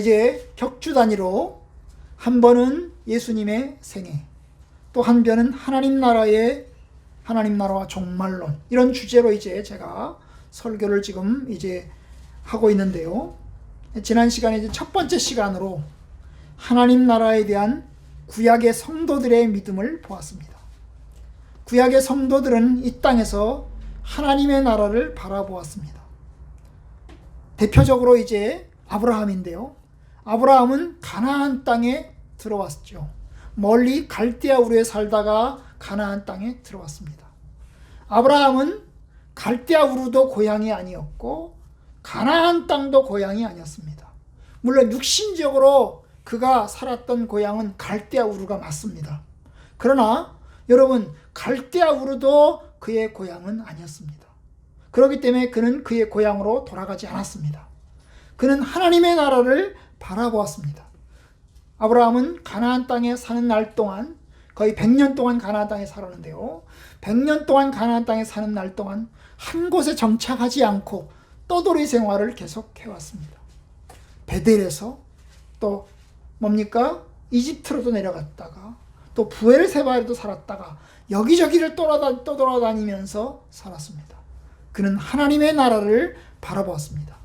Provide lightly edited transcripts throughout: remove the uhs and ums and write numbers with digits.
이제 격주 단위로 한 번은 예수님의 생애, 또 한 번은 하나님 나라와 종말론, 이런 주제로 이제 제가 설교를 지금 이제 하고 있는데요. 지난 시간에 이제 첫 번째 시간으로 하나님 나라에 대한 구약의 성도들의 믿음을 보았습니다. 구약의 성도들은 이 땅에서 하나님의 나라를 바라보았습니다. 대표적으로 이제 아브라함인데요. 아브라함은 가나안 땅에 들어왔죠. 멀리 갈대아 우르에 살다가 가나안 땅에 들어왔습니다. 아브라함은 갈대아 우르도 고향이 아니었고 가나안 땅도 고향이 아니었습니다. 물론 육신적으로 그가 살았던 고향은 갈대아 우르가 맞습니다. 그러나 여러분, 갈대아 우르도 그의 고향은 아니었습니다. 그렇기 때문에 그는 그의 고향으로 돌아가지 않았습니다. 그는 하나님의 나라를 바라보았습니다. 아브라함은 가나안 땅에 사는 날 동안 거의 100년 동안 가나안 땅에 살았는데요. 100년 동안 가나안 땅에 사는 날 동안 한 곳에 정착하지 않고 떠돌이 생활을 계속 해왔습니다. 베델에서 또 뭡니까? 이집트로도 내려갔다가 또 부엘세바에도 살았다가 여기저기를 떠돌아다니면서 살았습니다. 그는 하나님의 나라를 바라보았습니다.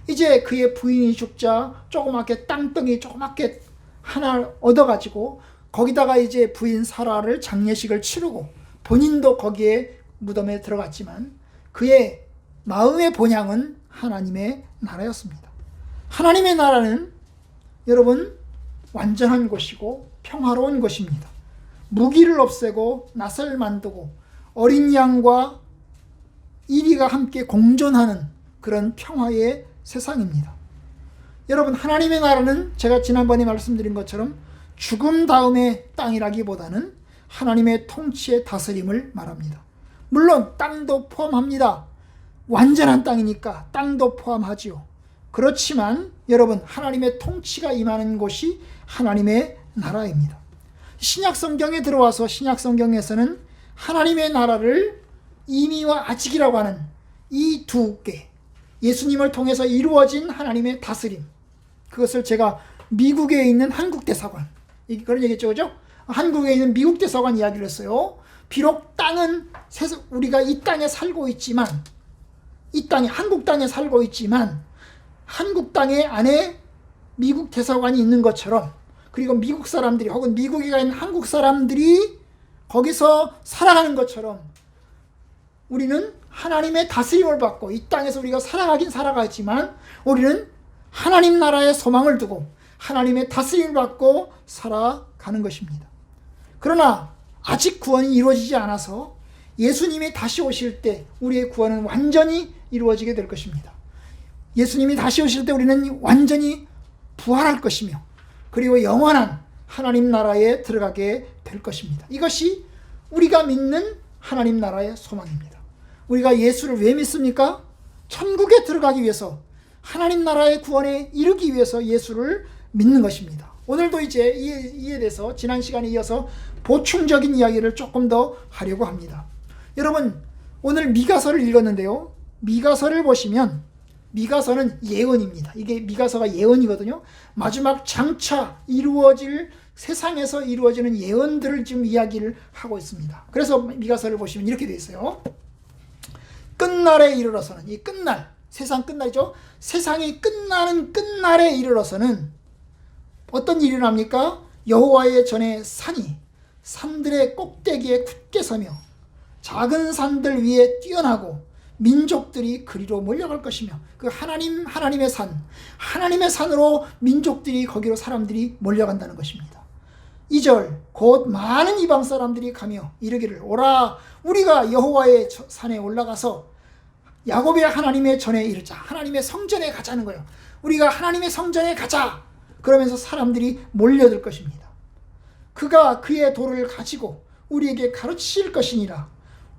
이제 그의 부인이 죽자 조그맣게 땅덩이 조그맣게 하나 얻어가지고 거기다가 이제 부인 사라를 장례식을 치르고 본인도 거기에 무덤에 들어갔지만 그의 마음의 본향은 하나님의 나라였습니다. 하나님의 나라는 여러분 완전한 곳이고 평화로운 곳입니다. 무기를 없애고 낫을 만들고 어린 양과 이리가 함께 공존하는 그런 평화의 세상입니다. 여러분, 하나님의 나라는 제가 지난번에 말씀드린 것처럼 죽음 다음의 땅이라기보다는 하나님의 통치의 다스림을 말합니다. 물론 땅도 포함합니다. 완전한 땅이니까 땅도 포함하지요. 그렇지만 여러분, 하나님의 통치가 임하는 곳이 하나님의 나라입니다. 신약 성경에 들어와서 신약 성경에서는 하나님의 나라를 이미와 아직이라고 하는 이 두 개, 예수님을 통해서 이루어진 하나님의 다스림, 그것을 제가 미국에 있는 한국대사관, 그런 얘기했죠, 그죠? 한국에 있는 미국대사관 이야기를 했어요. 비록 땅은 우리가 이 땅에 살고 있지만, 한국 땅에 살고 있지만, 한국 땅에 안에 미국 대사관이 있는 것처럼, 그리고 미국 사람들이 혹은 미국에 가 있는 한국 사람들이 거기서 살아가는 것처럼 우리는 하나님의 다스림을 받고 이 땅에서 우리가 살아가긴 살아가지만 우리는 하나님 나라의 소망을 두고 하나님의 다스림을 받고 살아가는 것입니다. 그러나 아직 구원이 이루어지지 않아서 예수님이 다시 오실 때 우리의 구원은 완전히 이루어지게 될 것입니다. 예수님이 다시 오실 때 우리는 완전히 부활할 것이며 그리고 영원한 하나님 나라에 들어가게 될 것입니다. 이것이 우리가 믿는 하나님 나라의 소망입니다. 우리가 예수를 왜 믿습니까? 천국에 들어가기 위해서, 하나님 나라의 구원에 이르기 위해서 예수를 믿는 것입니다. 오늘도 이제 이에 대해서 지난 시간에 이어서 보충적인 이야기를 조금 더 하려고 합니다. 여러분, 오늘 미가서를 읽었는데요. 미가서를 보시면 미가서는 예언입니다. 이게 미가서가 예언이거든요. 마지막 장차 이루어질, 세상에서 이루어지는 예언들을 지금 이야기를 하고 있습니다. 그래서 미가서를 보시면 이렇게 되어 있어요. 끝날에 이르러서는, 이 끝날, 세상 끝날이죠. 세상이 끝나는 끝날에 이르러서는 어떤 일이 일어납니까? 여호와의 전에 산들의 꼭대기에 굳게 서며 작은 산들 위에 뛰어나고 민족들이 그리로 몰려갈 것이며, 그 하나님의 산으로 민족들이, 거기로 사람들이 몰려간다는 것입니다. 2절, 곧 많은 이방 사람들이 가며 이르기를, 오라 우리가 여호와의 산에 올라가서 야곱의 하나님의 전에 이르자. 하나님의 성전에 가자는 거예요. 우리가 하나님의 성전에 가자. 그러면서 사람들이 몰려들 것입니다. 그가 그의 도를 가지고 우리에게 가르치실 것이니라.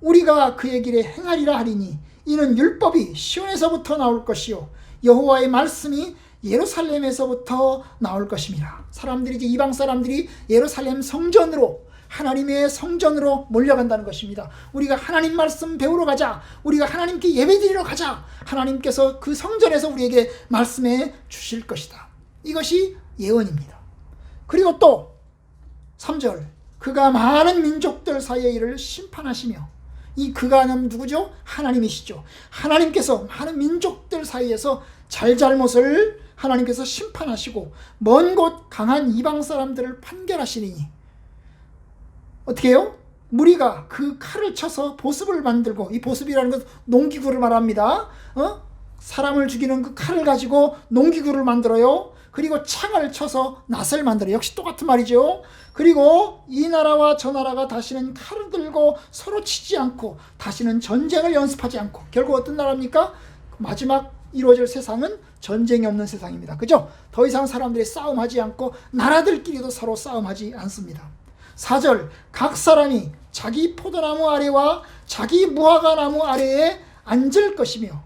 우리가 그의 길에 행하리라 하리니 이는 율법이 시온에서부터 나올 것이요 여호와의 말씀이 예루살렘에서부터 나올 것임이라. 사람들이, 이제 이방 사람들이 예루살렘 성전으로, 하나님의 성전으로 몰려간다는 것입니다. 우리가 하나님 말씀 배우러 가자. 우리가 하나님께 예배드리러 가자. 하나님께서 그 성전에서 우리에게 말씀해 주실 것이다. 이것이 예언입니다. 그리고 또 3절, 그가 많은 민족들 사이에 이를 심판하시며, 이 그가는 누구죠? 하나님이시죠. 하나님께서 많은 민족들 사이에서 잘잘못을 하나님께서 심판하시고 먼 곳 강한 이방 사람들을 판결하시니, 어떻게 해요? 무리가 그 칼을 쳐서 보습을 만들고, 이 보습이라는 건 농기구를 말합니다. 사람을 죽이는 그 칼을 가지고 농기구를 만들어요. 그리고 창을 쳐서 낫을 만들어요. 역시 똑같은 말이죠. 그리고 이 나라와 저 나라가 다시는 칼을 들고 서로 치지 않고 다시는 전쟁을 연습하지 않고, 결국 어떤 나라입니까? 마지막 이루어질 세상은 전쟁이 없는 세상입니다. 그죠? 더 이상 사람들이 싸움하지 않고 나라들끼리도 서로 싸움하지 않습니다. 4절, 각 사람이 자기 포도나무 아래와 자기 무화과나무 아래에 앉을 것이라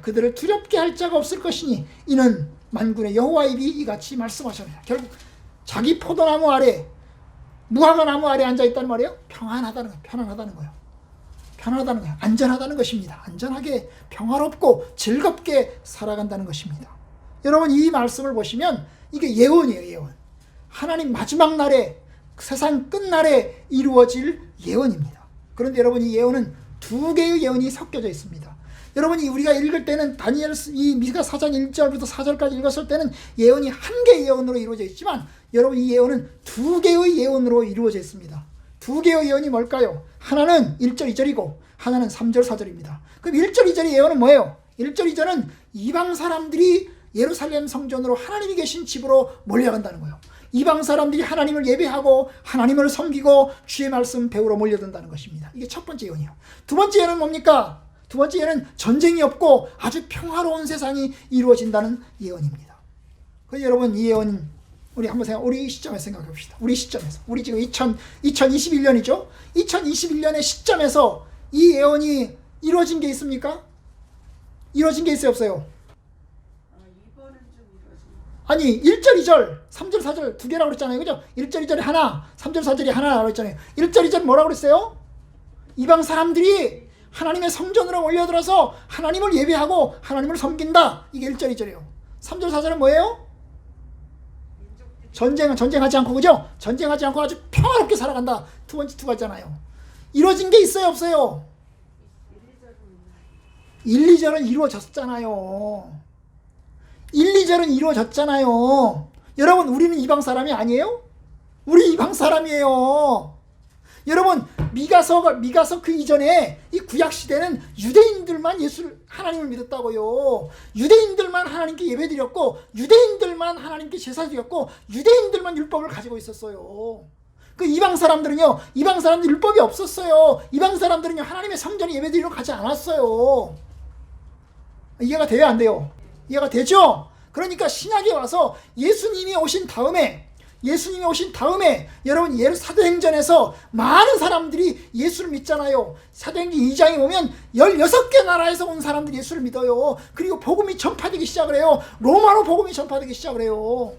그들을 두렵게 할 자가 없을 것이니 이는 만군의 여호와의 입이 이같이 말씀하셨느니라. 결국 자기 포도나무 아래, 무화과나무 아래 앉아있다는 말이에요. 편안하다는 거예요. 안전하다는 것입니다. 안전하게 평화롭고 즐겁게 살아간다는 것입니다. 여러분, 이 말씀을 보시면 이게 예언이에요. 예언. 하나님 마지막 날에, 세상 끝날에 이루어질 예언입니다. 그런데 여러분, 이 예언은 두 개의 예언이 섞여져 있습니다. 여러분이 우리가 읽을 때는 다니엘, 이 미가 4장 1절부터 4절까지 읽었을 때는 예언이 한 개의 예언으로 이루어져 있지만, 여러분 이 예언은 두 개의 예언으로 이루어져 있습니다. 두 개의 예언이 뭘까요? 하나는 1절 2절이고 하나는 3절 4절입니다. 그럼 1절 2절의 예언은 뭐예요? 1절 2절은 이방 사람들이 예루살렘 성전으로 하나님이 계신 집으로 몰려간다는 거예요. 이방 사람들이 하나님을 예배하고 하나님을 섬기고 주의 말씀 배우러 몰려든다는 것입니다. 이게 첫 번째 예언이에요. 두 번째 예언은 뭡니까? 두 번째 예언은 전쟁이 없고 아주 평화로운 세상이 이루어진다는 예언입니다. 그래서 여러분, 이 예언 우리 한번 우리 시점에서 생각해 봅시다. 우리 시점에서, 우리 지금 2021년이죠. 2021년의 시점에서 이 예언이 이루어진 게 있습니까? 이루어진 게 있어요, 없어요? 이번은 좀 이루어진. 아니, 1절 2절 3절 4절 두 개라고 그랬잖아요, 그죠? 1절 2절이 하나, 3절 4절이 하나라고 그랬잖아요. 1절 2절 뭐라고 그랬어요? 이방 사람들이 하나님의 성전으로 몰려들어서 하나님을 예배하고 하나님을 섬긴다. 이게 1절 2절이에요. 3절 4절은 뭐예요? 전쟁하지 않고, 그죠? 전쟁하지 않고 아주 평화롭게 살아간다. 두 번째 두 가지잖아요. 이루어진 게 있어요, 없어요? 1, 2절은 이루어졌잖아요. 1, 2절은 이루어졌잖아요. 여러분, 우리는 이방 사람이 아니에요? 우리 이방 사람이에요. 여러분, 미가서 그 이전에 이 구약 시대는 유대인들만 하나님을 믿었다고요. 유대인들만 하나님께 예배드렸고, 유대인들만 하나님께 제사드렸고, 유대인들만 율법을 가지고 있었어요. 그 이방 사람들은요, 이방 사람들 율법이 없었어요. 이방 사람들은요, 하나님의 성전에 예배드리러 가지 않았어요. 이해가 돼요, 안 돼요? 이해가 되죠? 그러니까 신약에 와서 예수님이 오신 다음에 여러분, 사도행전에서 많은 사람들이 예수를 믿잖아요. 사도행전 2장에 보면 16개 나라에서 온 사람들이 예수를 믿어요. 그리고 복음이 전파되기 시작을 해요. 로마로 복음이 전파되기 시작을 해요.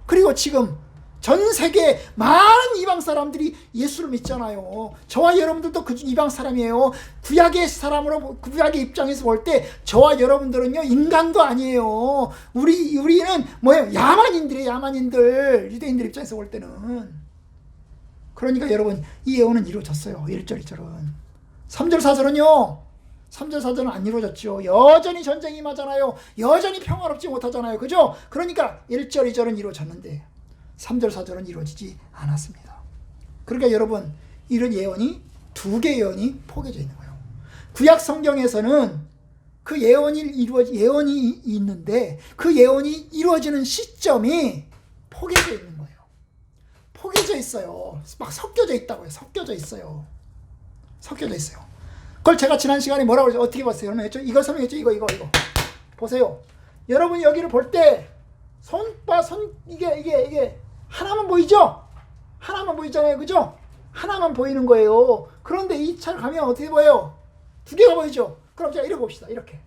그리고 지금 전 세계 많은 이방 사람들이 예수를 믿잖아요. 저와 여러분들도 그 이방 사람이에요. 구약의 사람으로, 구약의 입장에서 볼 때 저와 여러분들은요, 인간도 아니에요. 우리는 뭐예요? 야만인들이에요, 야만인들. 유대인들 입장에서 볼 때는. 그러니까 여러분, 이 예언은 이루어졌어요. 1절 2절은. 3절 4절은요, 3절 4절은 안 이루어졌죠. 여전히 전쟁이 임하잖아요. 여전히 평화롭지 못하잖아요. 그죠? 그러니까 1절 2절은 이루어졌는데 3절 4절은 이루어지지 않았습니다. 그러니까 여러분, 이런 예언이 두 개의 예언이 포개져 있는 거예요. 구약 성경에서는 그 예언이 있는데 그 예언이 이루어지는 시점이 포개져 있는 거예요. 포개져 있어요. 막 섞여져 있다고요. 섞여져 있어요. 그걸 제가 지난 시간에 뭐라고 그랬죠? 어떻게 봤어요? 여러분 했죠? 이거 설명했죠? 이거 보세요. 여러분이 여기를 볼 때 이게 하나만 보이죠? 하나만 보이잖아요, 그죠? 하나만 보이는 거예요. 그런데 이 차를 가면 어떻게 보여요? 두 개가 보이죠? 그럼 제가 이렇게 봅시다. 이렇게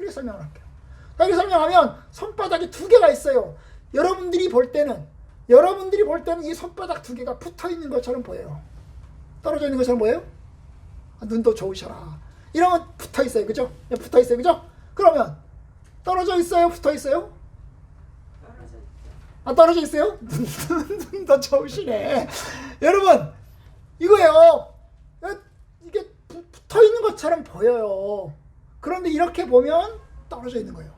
설명을 할게요. 이렇게 설명하면 손바닥이 두 개가 있어요. 여러분들이 볼 때는 이 손바닥 두 개가 붙어 있는 것처럼 보여요. 떨어져 있는 것처럼 보여요? 눈도 좋으셔라. 이러면 붙어 있어요, 그죠? 붙어 있어요, 그죠? 그러면 떨어져 있어요, 붙어 있어요? 떨어져 있어요? 눈도 좋으시네. 여러분, 이거예요. 이게 붙어 있는 것처럼 보여요. 그런데 이렇게 보면 떨어져 있는 거예요.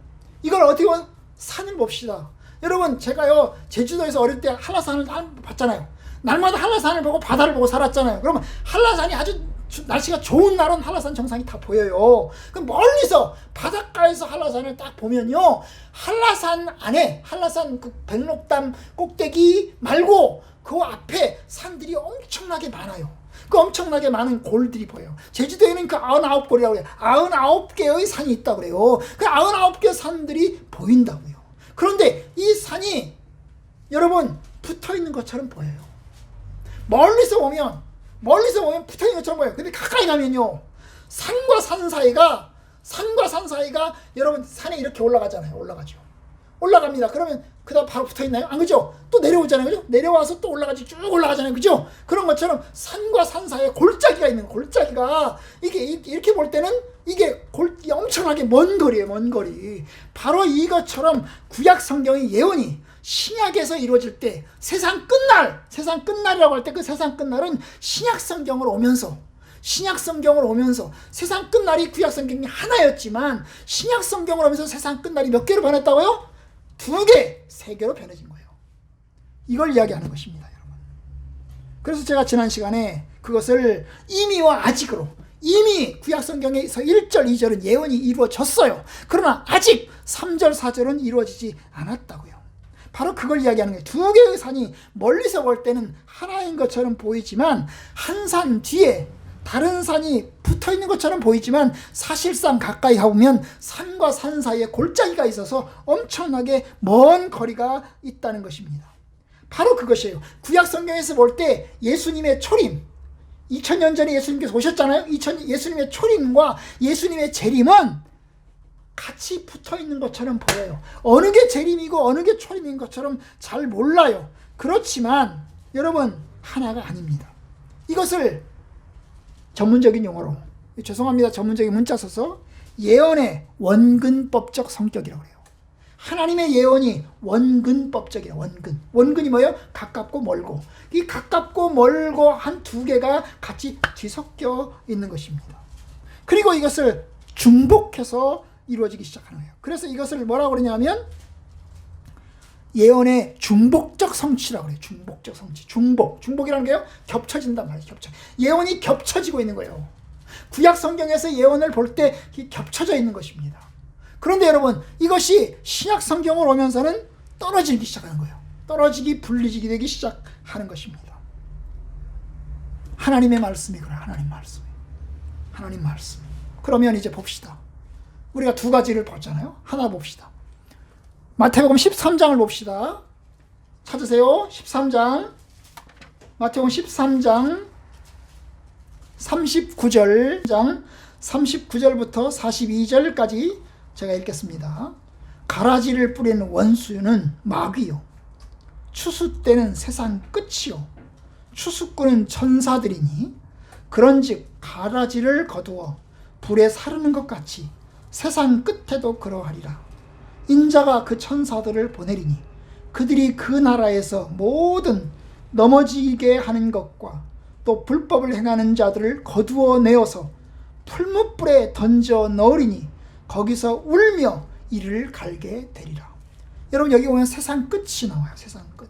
이걸 어떻게 보면 산을 봅시다. 여러분, 제가요, 제주도에서 어릴 때 한라산을 봤잖아요. 날마다 한라산을 보고 바다를 보고 살았잖아요. 그러면 한라산이 아주 날씨가 좋은 날은 한라산 정상이 다 보여요. 그럼 멀리서 바닷가에서 한라산을 딱 보면요, 한라산 안에 한라산 그 백록담 꼭대기 말고 그 앞에 산들이 엄청나게 많아요. 그 엄청나게 많은 골들이 보여요. 제주도에는 그 99골이라고 해요. 99개의 산이 있다고 그래요. 그 99개 산들이 보인다고요. 그런데 이 산이 여러분 붙어 있는 것처럼 보여요. 멀리서 보면 붙어 있는 것처럼 보여요. 근데 가까이 가면요, 산과 산 사이가 여러분 산에 이렇게 올라가잖아요. 올라갑니다. 그러면 그다음 바로 붙어 있나요? 안 그죠? 또 내려오잖아요. 그죠? 내려와서 또 올라가지, 쭉 올라가잖아요. 그죠? 그런 것처럼 산과 산 사이에 골짜기가 있는, 골짜기가 이게 이렇게 볼 때는 이게 엄청나게 먼 거리예요. 먼 거리. 바로 이것처럼 구약 성경의 예언이 신약에서 이루어질 때 세상 끝날이라고 할 때 그 세상 끝날은 신약 성경으로 오면서 세상 끝날이 구약 성경이 하나였지만 신약 성경으로 오면서 세상 끝날이 몇 개로 변했다고요? 2개, 3개로 변해진 거예요. 이걸 이야기하는 것입니다, 여러분. 그래서 제가 지난 시간에 그것을 이미와 아직으로, 이미 구약 성경에서 1절, 2절은 예언이 이루어졌어요. 그러나 아직 3절, 4절은 이루어지지 않았다고요. 바로 그걸 이야기하는 거예요. 2개의 산이 멀리서 볼 때는 하나인 것처럼 보이지만 한 산 뒤에 다른 산이 붙어 있는 것처럼 보이지만 사실상 가까이 가보면 산과 산 사이에 골짜기가 있어서 엄청나게 먼 거리가 있다는 것입니다. 바로 그것이에요. 구약 성경에서 볼 때 예수님의 초림, 2000년 전에 예수님께서 오셨잖아요. 예수님의 초림과 예수님의 재림은 같이 붙어 있는 것처럼 보여요. 어느 게 재림이고 어느 게 초림인 것처럼 잘 몰라요. 그렇지만 여러분, 하나가 아닙니다. 이것을 전문적인 용어로, 죄송합니다, 전문적인 문자 써서 예언의 원근법적 성격이라고 해요. 하나님의 예언이 원근법적이에요. 원근이 뭐예요? 가깝고 멀고. 이 가깝고 멀고 한 2개가 같이 뒤섞여 있는 것입니다. 그리고 이것을 중복해서 이루어지기 시작하는 거예요. 그래서 이것을 뭐라고 그러냐면 예언의 중복적 성취라고 그래요. 중복적 성취. 중복이라는 게요, 겹쳐진단 말이에요. 예언이 겹쳐지고 있는 거예요. 구약 성경에서 예언을 볼 때 겹쳐져 있는 것입니다. 그런데 여러분, 이것이 신약 성경으로 오면서는 떨어지기 시작하는 거예요. 떨어지기, 분리지기 되기 시작하는 것입니다. 하나님의 말씀이구나. 하나님 말씀. 그러면 이제 봅시다. 우리가 2가지를 봤잖아요. 하나 봅시다. 마태복음 13장을 봅시다. 찾으세요. 13장. 마태복음 13장 39절부터 42절까지 제가 읽겠습니다. 가라지를 뿌리는 원수는 마귀요, 추수 때는 세상 끝이요, 추수꾼은 천사들이니 그런즉 가라지를 거두어 불에 사르는 것 같이 세상 끝에도 그러하리라. 인자가 그 천사들을 보내리니 그들이 그 나라에서 모든 넘어지게 하는 것과 또 불법을 행하는 자들을 거두어 내어서 풀무불에 던져 넣으리니 거기서 울며 이를 갈게 되리라. 여러분, 여기 보면 세상 끝이 나와요. 세상 끝.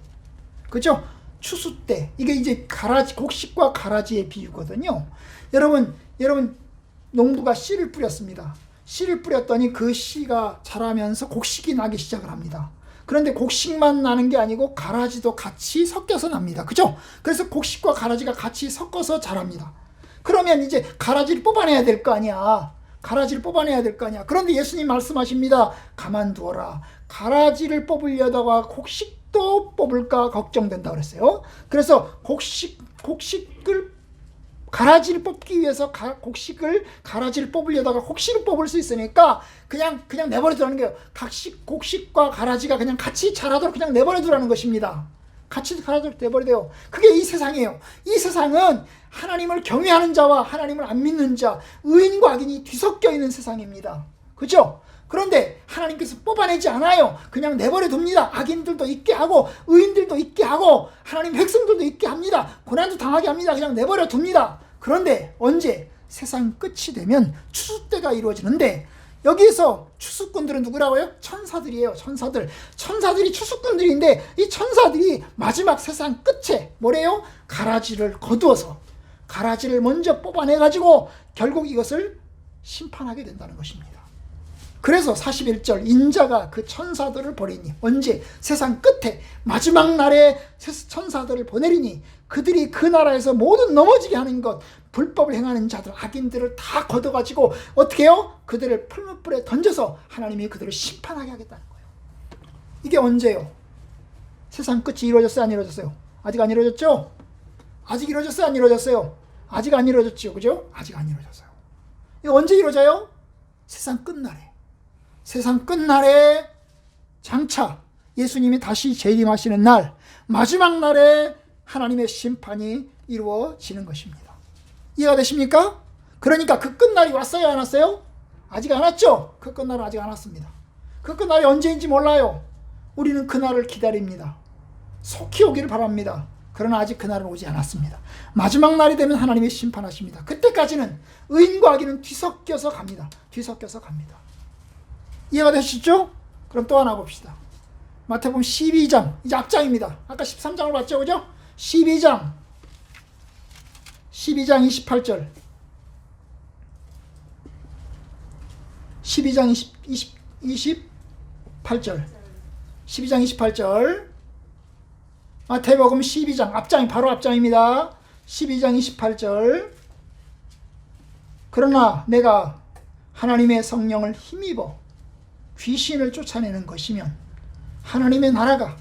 그죠? 추수 때. 이게 이제 가라지, 곡식과 가라지의 비유거든요. 여러분 농부가 씨를 뿌렸습니다. 씨를 뿌렸더니 그 씨가 자라면서 곡식이 나기 시작을 합니다. 그런데 곡식만 나는 게 아니고 가라지도 같이 섞여서 납니다. 그죠? 그래서 곡식과 가라지가 같이 섞어서 자랍니다. 그러면 이제 가라지를 뽑아내야 될 거 아니야. 그런데 예수님 말씀하십니다. 가만두어라. 가라지를 뽑으려다가 곡식도 뽑을까 걱정된다 그랬어요. 그래서 가라지를 뽑기 위해서 가라지를 뽑으려다가 곡식을 뽑을 수 있으니까 그냥 내버려두라는 거예요. 곡식과 가라지가 그냥 같이 자라도록 그냥 내버려두라는 것입니다. 같이 자라도록 내버려둬요. 그게 이 세상이에요. 이 세상은 하나님을 경외하는 자와 하나님을 안 믿는 자, 의인과 악인이 뒤섞여 있는 세상입니다. 그죠? 그런데 하나님께서 뽑아내지 않아요. 그냥 내버려 둡니다. 악인들도 있게 하고 의인들도 있게 하고 하나님 백성들도 있게 합니다. 고난도 당하게 합니다. 그냥 내버려 둡니다. 그런데 언제? 세상 끝이 되면 추수 때가 이루어지는데, 여기에서 추수꾼들은 누구라고요? 천사들이에요. 천사들이 추수꾼들인데, 이 천사들이 마지막 세상 끝에 뭐래요? 가라지를 거두어서 가라지를 먼저 뽑아내가지고 결국 이것을 심판하게 된다는 것입니다. 그래서 41절, 인자가 그 천사들을 보내니, 언제? 세상 끝에 마지막 날에 천사들을 보내리니 그들이 그 나라에서 모든 넘어지게 하는 것, 불법을 행하는 자들, 악인들을 다 걷어가지고 어떻게 해요? 그들을 풀무불에 던져서 하나님이 그들을 심판하게 하겠다는 거예요. 이게 언제요? 세상 끝이 이루어졌어요? 안 이루어졌어요? 아직 안 이루어졌죠? 아직 이루어졌어요? 안 이루어졌어요? 아직 안 이루어졌죠? 그죠? 아직 안 이루어졌어요. 이거 언제 이루어져요? 세상 끝날에. 세상 끝날에 장차 예수님이 다시 재림하시는 날, 마지막 날에 하나님의 심판이 이루어지는 것입니다. 이해가 되십니까? 그러니까 그 끝날이 왔어요? 안 왔어요? 아직 안 왔죠? 그 끝날은 아직 안 왔습니다. 그 끝날이 언제인지 몰라요. 우리는 그날을 기다립니다. 속히 오기를 바랍니다. 그러나 아직 그날은 오지 않았습니다. 마지막 날이 되면 하나님이 심판하십니다. 그때까지는 의인과 악인은 뒤섞여서 갑니다. 뒤섞여서 갑니다. 이해가 되시죠? 그럼 또 하나 봅시다. 마태복음 12장, 이제 앞장입니다. 아까 13장을 봤죠, 그죠? 12장 28절. 12장 28절. 12장 28절. 마태복음 12장, 앞장이 바로 앞장입니다. 12장 28절. 그러나 내가 하나님의 성령을 힘입어 귀신을 쫓아내는 것이면 하나님의 나라가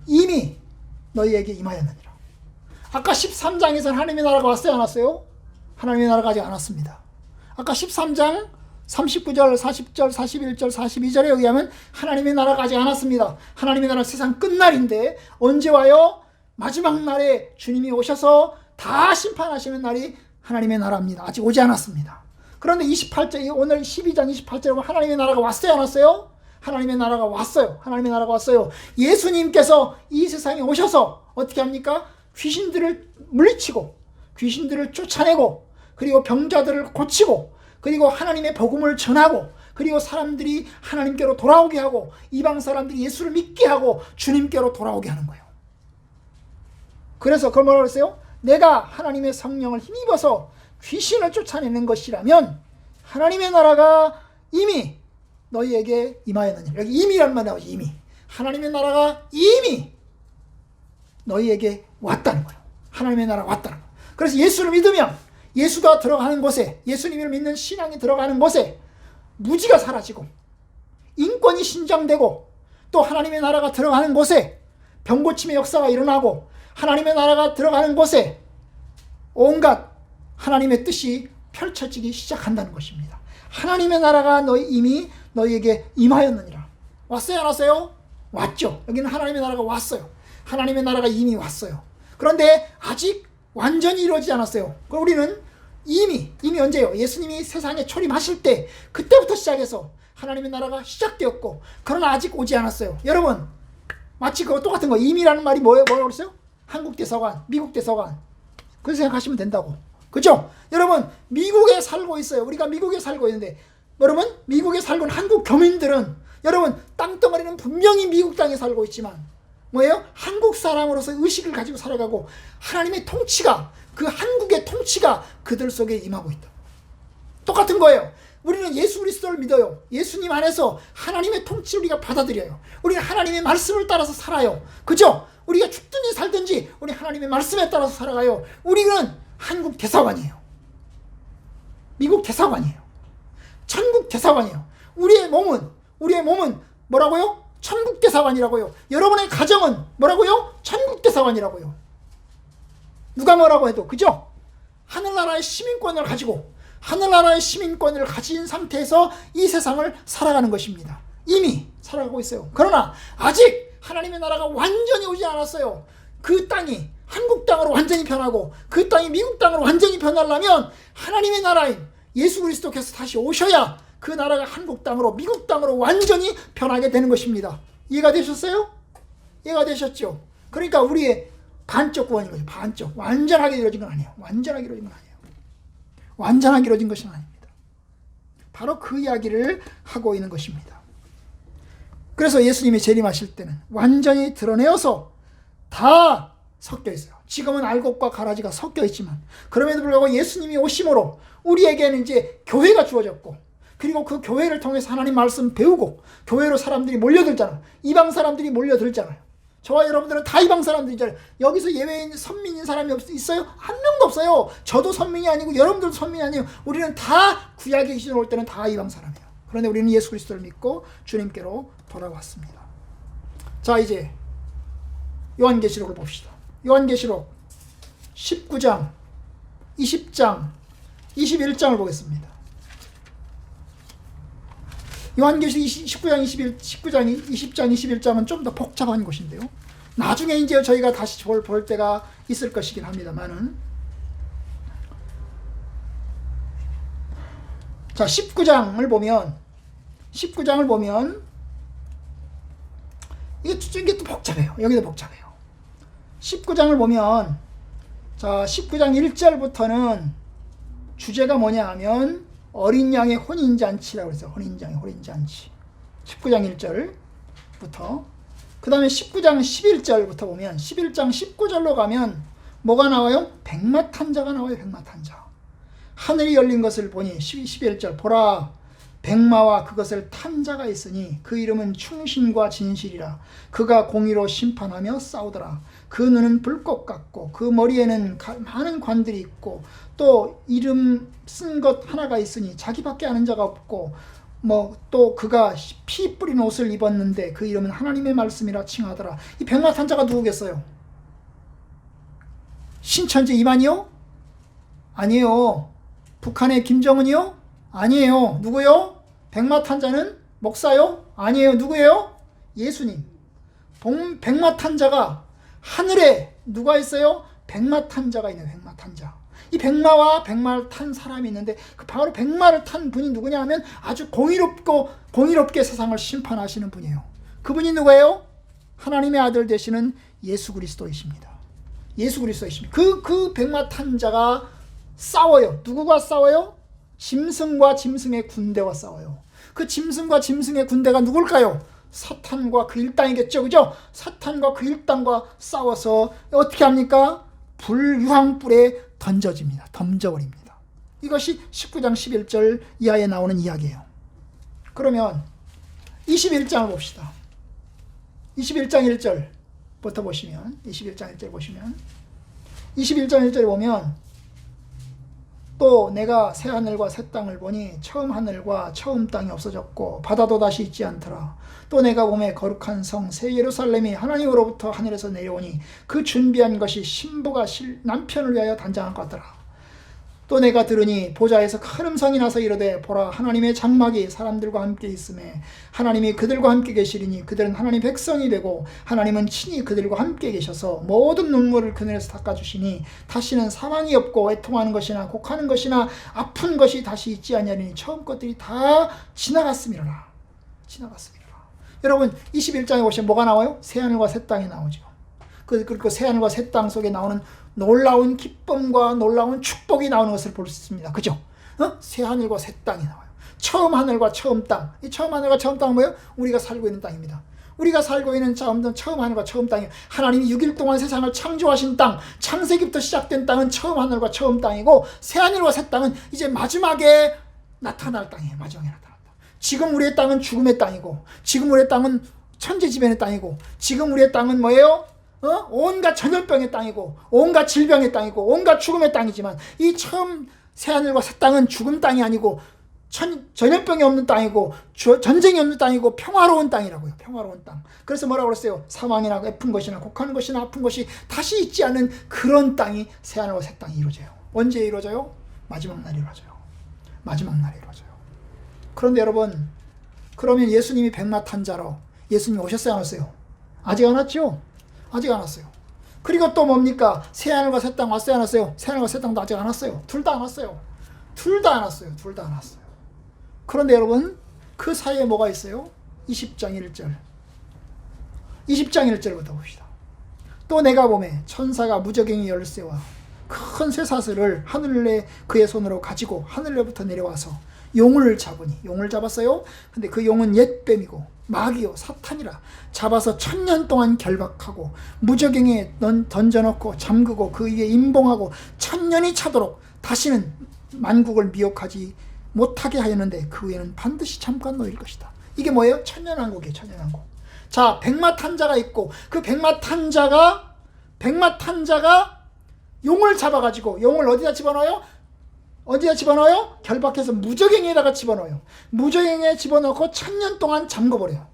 이미 너희에게 임하였느니라. 아까 13장에서는 하나님의 나라가 왔어요, 안 왔어요? 하나님의 나라가 아직 안 왔습니다. 아까 13장 39절, 40절, 41절, 42절에 의하면 하나님의 나라가 아직 안 왔습니다. 하나님의 나라 세상 끝날인데 언제 와요? 마지막 날에 주님이 오셔서 다 심판하시는 날이 하나님의 나라입니다. 아직 오지 않았습니다. 그런데 28절, 오늘 12장 28절에 보면 하나님의 나라가 왔어요, 안 왔어요? 하나님의 나라가 왔어요. 하나님의 나라가 왔어요. 예수님께서 이 세상에 오셔서 어떻게 합니까? 귀신들을 물리치고 귀신들을 쫓아내고 그리고 병자들을 고치고 그리고 하나님의 복음을 전하고 그리고 사람들이 하나님께로 돌아오게 하고 이방 사람들이 예수를 믿게 하고 주님께로 돌아오게 하는 거예요. 그래서 그걸 뭐라고 했어요? 내가 하나님의 성령을 힘입어서 귀신을 쫓아내는 것이라면 하나님의 나라가 이미 너희에게 임하였느니라. 여기 이미란 말 나오죠. 이미. 하나님의 나라가 이미 너희에게 왔다는 거예요. 하나님의 나라가 왔다는 거예요. 그래서 예수를 믿으면 예수가 들어가는 곳에, 예수님을 믿는 신앙이 들어가는 곳에 무지가 사라지고 인권이 신장되고 또 하나님의 나라가 들어가는 곳에 병고침의 역사가 일어나고 하나님의 나라가 들어가는 곳에 온갖 하나님의 뜻이 펼쳐지기 시작한다는 것입니다. 하나님의 나라가 이미 너희에게 임하였느니라. 왔어요, 안 왔어요? 왔죠. 여기는 하나님의 나라가 왔어요. 하나님의 나라가 이미 왔어요. 그런데 아직 완전히 이루어지지 않았어요. 그럼 우리는 이미 언제요? 예수님이 세상에 초림하실 때 그때부터 시작해서 하나님의 나라가 시작되었고 그러나 아직 오지 않았어요. 여러분 마치 그거 똑같은 거. 이미라는 말이 뭐라고 그랬어요? 한국 대사관, 미국 대사관. 그렇게 생각하시면 된다고. 그죠? 여러분 미국에 살고 있어요. 우리가 미국에 살고 있는데 여러분 미국에 살고 있는 한국 교민들은 여러분 땅덩어리는 분명히 미국 땅에 살고 있지만 뭐예요? 한국 사람으로서 의식을 가지고 살아가고 하나님의 통치가 그 한국의 통치가 그들 속에 임하고 있다. 똑같은 거예요. 우리는 예수 그리스도를 믿어요. 예수님 안에서 하나님의 통치를 우리가 받아들여요. 우리는 하나님의 말씀을 따라서 살아요. 그죠? 우리가 죽든지 살든지 우리 하나님의 말씀에 따라서 살아가요. 우리는 한국 대사관이에요. 미국 대사관이에요. 천국 대사관이에요. 우리의 몸은 뭐라고요? 천국 대사관이라고요. 여러분의 가정은 뭐라고요? 천국 대사관이라고요. 누가 뭐라고 해도 그죠? 하늘나라의 시민권을 가지고 하늘나라의 시민권을 가진 상태에서 이 세상을 살아가는 것입니다. 이미 살아가고 있어요. 그러나 아직 하나님의 나라가 완전히 오지 않았어요. 그 땅이 한국 땅으로 완전히 변하고 그 땅이 미국 땅으로 완전히 변하려면 하나님의 나라인 예수 그리스도께서 다시 오셔야 그 나라가 한국 땅으로, 미국 땅으로 완전히 변하게 되는 것입니다. 이해가 되셨어요? 이해가 되셨죠? 그러니까 우리의 반쪽 구원인 거죠. 반쪽. 완전하게 이루어진 건 아니에요. 완전하게 이루어진 건 아니에요. 완전하게 이루어진 것은 아닙니다. 바로 그 이야기를 하고 있는 것입니다. 그래서 예수님이 재림하실 때는 완전히 드러내어서 다 섞여 있어요. 지금은 알곡과 가라지가 섞여 있지만 그럼에도 불구하고 예수님이 오심으로 우리에게는 이제 교회가 주어졌고, 그리고 그 교회를 통해서 하나님 말씀 배우고 교회로 사람들이 몰려들잖아요. 이방 사람들이 몰려들잖아요. 저와 여러분들은 다 이방 사람들이잖아요. 여기서 예외인 선민인 사람이 있어요? 한 명도 없어요. 저도 선민이 아니고 여러분들도 선민이 아니에요. 우리는 다 구약의 기준으로 올 때는 다 이방 사람이에요. 그런데 우리는 예수 그리스도를 믿고 주님께로 돌아왔습니다. 자, 이제 요한계시록을 봅시다. 요한계시록 19장, 20장, 21장을 보겠습니다. 요한계시록 19장, 19장, 20장, 21장은 좀 더 복잡한 곳인데요. 나중에 이제 저희가 다시 볼 때가 있을 것이긴 합니다만은, 자, 19장을 보면 이게 또 복잡해요. 여기도 복잡해요. 19장을 보면, 자, 19장 1절부터는 주제가 뭐냐 하면 어린 양의 혼인잔치라고 해서 혼인장의 혼인잔치. 19장 1절부터. 그 다음에 19장 11절부터 보면 11장 19절로 가면 뭐가 나와요? 백마탄자가 나와요. 백마탄자. 하늘이 열린 것을 보니 11절 보라 백마와 그것을 탄 자가 있으니 그 이름은 충신과 진실이라. 그가 공의로 심판하며 싸우더라. 그 눈은 불꽃 같고 그 머리에는 많은 관들이 있고 또 이름 쓴 것 하나가 있으니 자기밖에 아는 자가 없고 또 그가 피 뿌린 옷을 입었는데 그 이름은 하나님의 말씀이라 칭하더라. 이 백마 탄 자가 누구겠어요? 신천지 이만이요? 아니에요. 북한의 김정은이요? 아니에요. 누구요? 백마 탄 자는 목사요? 아니에요. 누구예요? 예수님. 백마 탄 자가 하늘에 누가 있어요? 백마 탄 자가 있는 백마 탄 자. 이 백마와 백마를 탄 사람이 있는데 그 바로 백마를 탄 분이 누구냐 하면 아주 공의롭게 세상을 심판하시는 분이에요. 그분이 누구예요? 하나님의 아들 되시는 예수 그리스도이십니다. 예수 그리스도이십니다. 그 백마 탄 자가 싸워요. 누구가 싸워요? 짐승과 짐승의 군대와 싸워요. 그 짐승과 짐승의 군대가 누굴까요? 사탄과 그 일당이겠죠. 그죠? 사탄과 그 일당과 싸워서 어떻게 합니까? 불유황불에 던져집니다. 던져버립니다. 이것이 19장 11절 이하에 나오는 이야기예요. 그러면 21장을 봅시다. 21장 1절부터 보시면 21장 1절 보시면 21장 1절에 보면 또 내가 새 하늘과 새 땅을 보니 처음 하늘과 처음 땅이 없어졌고 바다도 다시 있지 않더라. 또 내가 몸에 거룩한 성 새 예루살렘이 하나님으로부터 하늘에서 내려오니 그 준비한 것이 신부가 남편을 위하여 단장한 것 같더라. 또 내가 들으니 보좌에서 큰 음성이 나서 이르되 보라 하나님의 장막이 사람들과 함께 있음에 하나님이 그들과 함께 계시리니 그들은 하나님 백성이 되고 하나님은 친히 그들과 함께 계셔서 모든 눈물을 그늘에서 닦아주시니 다시는 사망이 없고 애통하는 것이나 곡하는 것이나 아픈 것이 다시 있지 아니하리니 처음 것들이 다 지나갔음이로라. 지나갔음이로라. 여러분 21장에 보시면 뭐가 나와요? 새하늘과 새 땅이 나오죠. 그리고 새하늘과 새 땅 속에 나오는 놀라운 기쁨과 놀라운 축복이 나오는 것을 볼 수 있습니다. 그죠? 새하늘과 새 땅이 나와요. 처음 하늘과 처음 땅. 이 처음 하늘과 처음 땅은 뭐예요? 우리가 살고 있는 땅입니다. 우리가 살고 있는 처음 하늘과 처음 땅이에요. 하나님이 6일 동안 세상을 창조하신 땅, 창세기부터 시작된 땅은 처음 하늘과 처음 땅이고 새하늘과 새 땅은 이제 마지막에 나타날 땅이에요. 마지막에 나타날 땅. 지금 우리의 땅은 죽음의 땅이고 지금 우리의 땅은 천재지변의 땅이고 지금 우리의 땅은 뭐예요? 온갖 전염병의 땅이고 온갖 질병의 땅이고 온갖 죽음의 땅이지만 이 처음 새하늘과 새 땅은 죽음 땅이 아니고 전염병이 없는 땅이고 전쟁이 없는 땅이고 평화로운 땅이라고요. 평화로운 땅. 그래서 뭐라고 그랬어요? 사망이나 아픈 것이나 곡하는 것이나 아픈 것이 다시 있지 않는 그런 땅이 새하늘과 새 땅이 이루어져요. 언제 이루어져요? 마지막 날에 이루어져요. 마지막 날에 이루어져요. 그런데 여러분, 그러면 예수님이 백마탄자로 예수님이 오셨어요? 안 왔어요? 아직 안 왔죠? 아직 안 왔어요. 그리고 또 뭡니까? 새하늘과 새 땅 왔어요? 안 왔어요? 새하늘과 새 땅도 아직 안 왔어요. 둘 다 안 왔어요. 둘 다 안 왔어요. 둘 다 안 왔어요. 그런데 여러분 그 사이에 뭐가 있어요? 20장 1절 20장 1절부터 봅시다. 또 내가 보매 천사가 무저갱이 열쇠와 큰 쇠사슬을 하늘에 그의 손으로 가지고 하늘로부터 내려와서 용을 잡으니, 용을 잡았어요. 근데 그 용은 옛뱀이고 마귀요 사탄이라 잡아서 1000년 동안 결박하고 무저갱이에 던져놓고 잠그고 그 위에 임봉하고 1000년이 차도록 다시는 만국을 미혹하지 못하게 하였는데 그 후에는 반드시 잠깐 놓일 것이다. 이게 뭐예요? 천년왕국이에요. 천년왕국. 자, 백마탄자가 있고 그 백마탄자가 용을 잡아가지고 용을 어디다 집어넣어요? 어디다 집어넣어요? 결박해서 무저갱이에다가 집어넣어요. 무저갱이에 집어넣고 1000년 동안 잠궈버려요.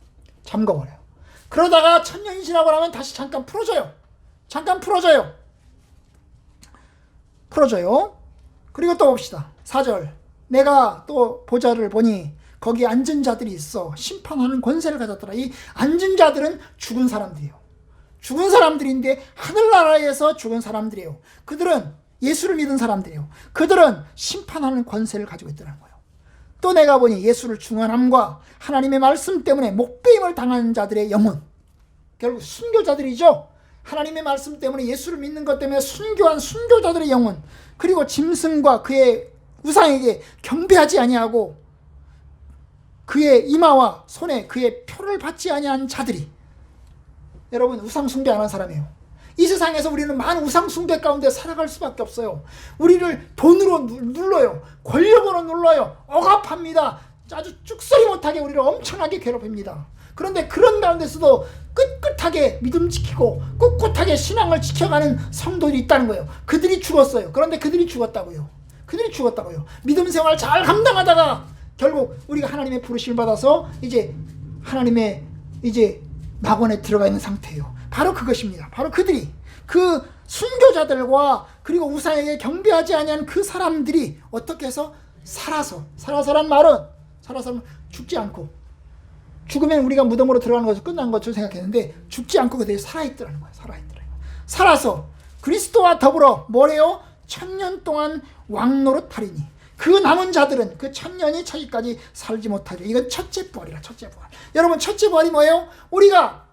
그러다가 1000년이 지나고 나면 다시 잠깐 풀어줘요. 그리고 또 봅시다. 4절. 내가 또 보좌를 보니 거기 앉은 자들이 있어 심판하는 권세를 가졌더라. 이 앉은 자들은 죽은 사람들이에요. 죽은 사람들인데 하늘나라에서 죽은 사람들이에요. 그들은 예수를 믿은 사람들이에요. 그들은 심판하는 권세를 가지고 있더라는 거예요. 또 내가 보니 예수를 중언함과 하나님의 말씀 때문에 목배임을 당한 자들의 영혼, 결국 순교자들이죠. 하나님의 말씀 때문에 예수를 믿는 것 때문에 순교한 순교자들의 영혼, 그리고 짐승과 그의 우상에게 경배하지 아니하고 그의 이마와 손에 그의 표를 받지 아니한 자들이, 여러분 우상 숭배 안 한 사람이에요. 이 세상에서 우리는 많은 우상 숭배 가운데 살아갈 수밖에 없어요. 우리를 돈으로 눌러요. 권력으로 눌러요. 억압합니다. 아주 쭉소리 못하게 우리를 엄청나게 괴롭힙니다. 그런데 그런 가운데서도 꿋꿋하게 믿음 지키고 꿋꿋하게 신앙을 지켜가는 성도들이 있다는 거예요. 그들이 죽었어요. 그런데 그들이 죽었다고요. 믿음 생활 잘 감당하다가 결국 우리가 하나님의 부르심을 받아서 이제 하나님의 이제 낙원에 들어가 있는 상태예요. 바로 그것입니다. 바로 그들이, 그 순교자들과 그리고 우상에게 경배하지 아니한 그 사람들이 어떻게 해서 살아서란 말은 죽지 않고, 죽으면 우리가 무덤으로 들어가는 것이 끝난 것처럼 생각했는데 죽지 않고 그들이 살아있더라는 거예요. 살아서 그리스도와 더불어 뭐래요? 1000년 동안 왕노릇하리니 그 남은 자들은 그 1000년이 차기까지 살지 못하리라. 이건 첫째 부활이라. 여러분 첫째 부활이 뭐예요? 우리가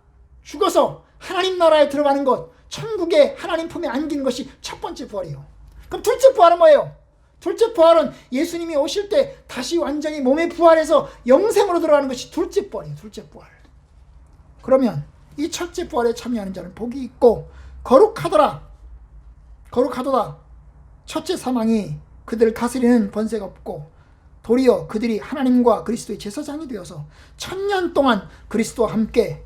죽어서 하나님 나라에 들어가는 것, 천국에 하나님 품에 안기는 것이 첫 번째 부활이에요. 그럼 둘째 부활은 뭐예요? 둘째 부활은 예수님이 오실 때 다시 완전히 몸에 부활해서 영생으로 들어가는 것이 둘째 부활이에요. 그러면 이 첫째 부활에 참여하는 자는 복이 있고 거룩하도다. 첫째 사망이 그들을 다스리는 권세가 없고 도리어 그들이 하나님과 그리스도의 제사장이 되어서 1000년 동안 그리스도와 함께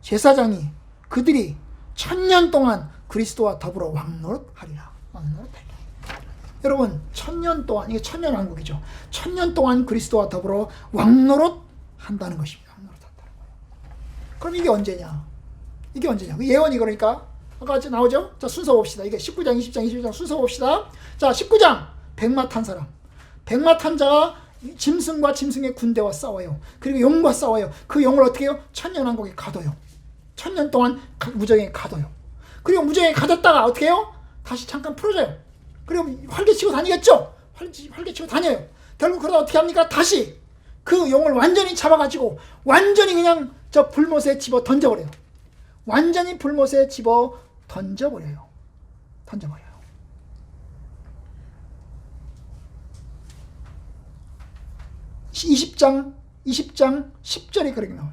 제사장이, 그들이 1000년 동안 그리스도와 더불어 왕노릇하리라. 여러분 1000년 동안, 이게 천년왕국이죠. 1000년 동안 그리스도와 더불어 왕노릇한다는 것입니다. 그럼 이게 언제냐? 그 예언이 그러니까 아까 같이 나오죠? 자, 순서 봅시다. 이게 19장, 20장, 21장 순서 봅시다. 자, 19장 백마 탄 사람. 백마 탄 자가 짐승과 짐승의 군대와 싸워요. 그리고 용과 싸워요. 그 용을 어떻게 해요? 천년왕국에 가둬요. 1000년 동안 무저갱에 가둬요. 그리고 무저갱에 가뒀다가 어떻게 해요? 다시 잠깐 풀어줘요. 그리고 활개치고 다니겠죠? 활개치고 다녀요. 결국 그러다 어떻게 합니까? 다시 그 용을 완전히 잡아가지고 완전히 그냥 저 불못에 집어 던져버려요. 20장 10절에 그렇게 나와요.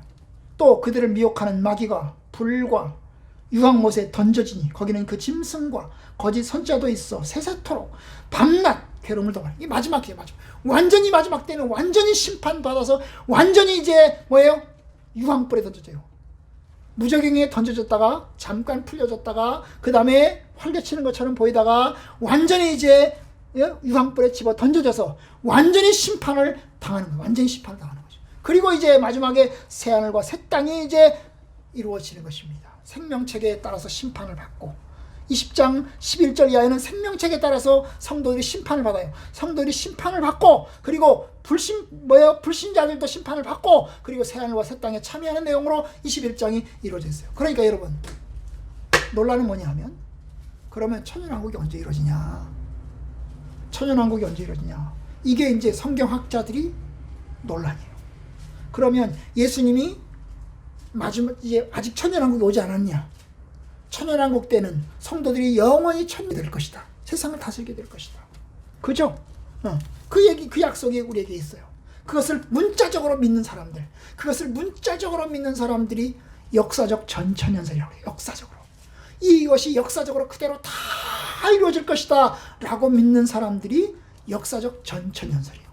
또 그들을 미혹하는 마귀가 불과 유황못에 던져지니 거기는 그 짐승과 거짓 선자도 있어 세세토록 밤낮 괴로움을 더하니. 이 마지막이에요. 완전히 마지막 때는 완전히 심판받아서 완전히 이제 뭐예요? 유황불에 던져져요. 무저갱이에 던져졌다가 잠깐 풀려졌다가 그 다음에 활개치는 것처럼 보이다가 완전히 이제 유황불에 집어 던져져서 완전히 심판을 당하는 거죠. 그리고 이제 마지막에 새하늘과 새 땅이 이제 이루어지는 것입니다. 생명책에 따라서 심판을 받고 20장 11절 이하에는 생명책에 따라서 성도들이 심판을 받아요. 성도들이 심판을 받고 그리고 불신자들도 심판을 받고 그리고 새하늘과 새 땅에 참여하는 내용으로 21장이 이루어져 있어요. 그러니까 여러분 논란은 뭐냐 하면 그러면 천년왕국이 언제 이루어지냐? 이게 이제 성경학자들이 논란이에요. 그러면 예수님이 마지막 이제 아직 천년왕국이 오지 않았냐? 천년왕국 때는 성도들이 영원히 천년이 될 것이다. 세상을 다스리게 될 것이다. 그죠? 그 얘기, 그 약속이 우리에게 있어요. 그것을 문자적으로 믿는 사람들, 그것을 문자적으로 믿는 사람들이 역사적 전천연설이라고 해요. 역사적으로. 이것이 역사적으로 그대로 다 이루어질 것이다 라고 믿는 사람들이 역사적 전천연설이에요.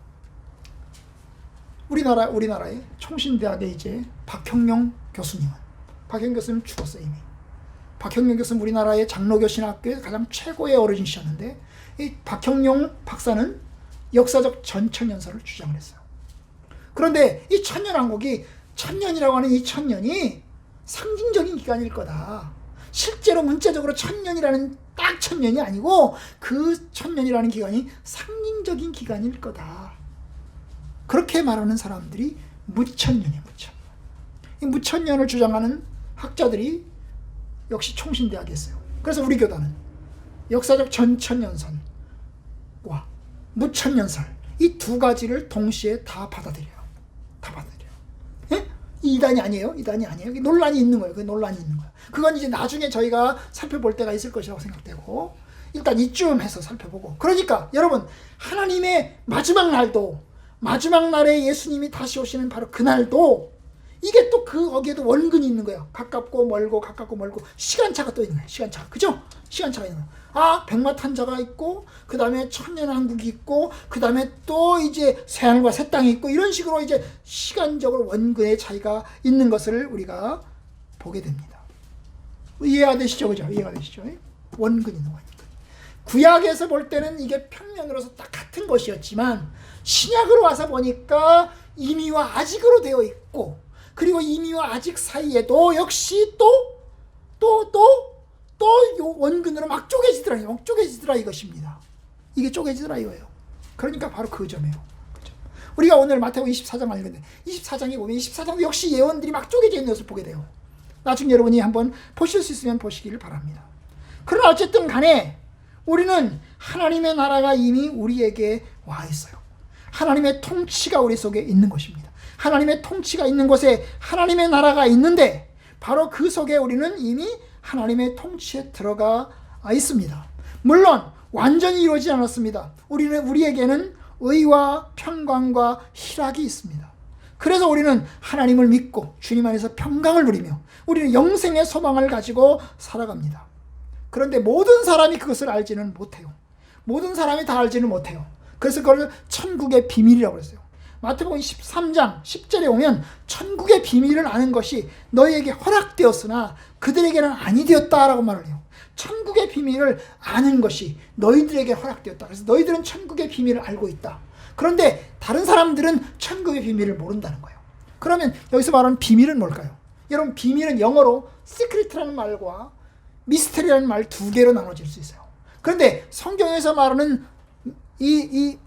우리나라의 총신대학의 이제 박형룡 교수님은, 박형룡 교수님 죽었어요, 이미. 박형룡 교수는 우리나라의 장로교 신학교의 가장 최고의 어르신이셨는데, 이 박형룡 박사는 역사적 전천연설을 주장을 했어요. 그런데 이 천년왕국이, 천년이라고 하는 이 천년이 상징적인 기간일 거다. 실제로 문자적으로 천년이라는 딱 천년이 아니고 그 천년이라는 기간이 상징적인 기간일 거다. 그렇게 말하는 사람들이 무천년이에요. 무천년. 이 무천년을 주장하는 학자들이 역시 총신대학에 있어요. 그래서 우리 교단은 역사적 전천년선과 무천년설, 이 두 가지를 동시에 다 받아들여요. 다 받아들여요. 예? 이 이단이 아니에요. 이단이 아니에요. 논란이 있는 거예요. 그 논란이 있는 거예요. 그건 이제 나중에 저희가 살펴볼 때가 있을 것이라고 생각되고, 일단 이쯤 해서 살펴보고. 그러니까 여러분, 하나님의 마지막 날도, 마지막 날에 예수님이 다시 오시는 바로 그날도, 이게 또 거기에도 원근이 있는 거예요. 가깝고 멀고 가깝고 멀고 시간차가 또 있는 거예요. 시간차가. 그죠? 시간차가 있는 거예요. 백마탄자가 있고, 그 다음에 천년왕국이 있고, 그 다음에 또 이제 새하늘과 새 땅이 있고, 이런 식으로 이제 시간적으로 원근의 차이가 있는 것을 우리가 보게 됩니다. 이해가 되시죠? 그죠? 이해가 되시죠? 원근이 있는 거니까. 구약에서 볼 때는 이게 평면으로서 딱 같은 것이었지만, 신약으로 와서 보니까 이미와 아직으로 되어 있고, 그리고 이미와 아직 사이에도 역시 또 원근으로 막 쪼개지더라 이것입니다. 이게 쪼개지더라 이거예요. 그러니까 바로 그 점이에요. 그죠? 우리가 오늘 마태복음 24장 알겠는데 24장에 보면 24장도 역시 예언들이 막 쪼개져 있는 것을 보게 돼요. 나중에 여러분이 한번 보실 수 있으면 보시기를 바랍니다. 그러나 어쨌든 간에 우리는 하나님의 나라가 이미 우리에게 와 있어요. 하나님의 통치가 우리 속에 있는 것입니다. 하나님의 통치가 있는 곳에 하나님의 나라가 있는데, 바로 그 속에 우리는 이미 하나님의 통치에 들어가 있습니다. 물론 완전히 이루어지지 않았습니다. 우리에게는 의와 평강과 희락이 있습니다. 그래서 우리는 하나님을 믿고 주님 안에서 평강을 누리며 우리는 영생의 소망을 가지고 살아갑니다. 그런데 모든 사람이 그것을 알지는 못해요. 모든 사람이 다 알지는 못해요. 그래서 그걸 천국의 비밀이라고 했어요. 마태복음 13장 10절에 오면 천국의 비밀을 아는 것이 너희에게 허락되었으나 그들에게는 아니 되었다라고 말을 해요. 천국의 비밀을 아는 것이 너희들에게 허락되었다. 그래서 너희들은 천국의 비밀을 알고 있다. 그런데 다른 사람들은 천국의 비밀을 모른다는 거예요. 그러면 여기서 말하는 비밀은 뭘까요? 여러분, 비밀은 영어로 시크릿이라는 말과 미스터리라는 말 두 개로 나눠질 수 있어요. 그런데 성경에서 말하는 이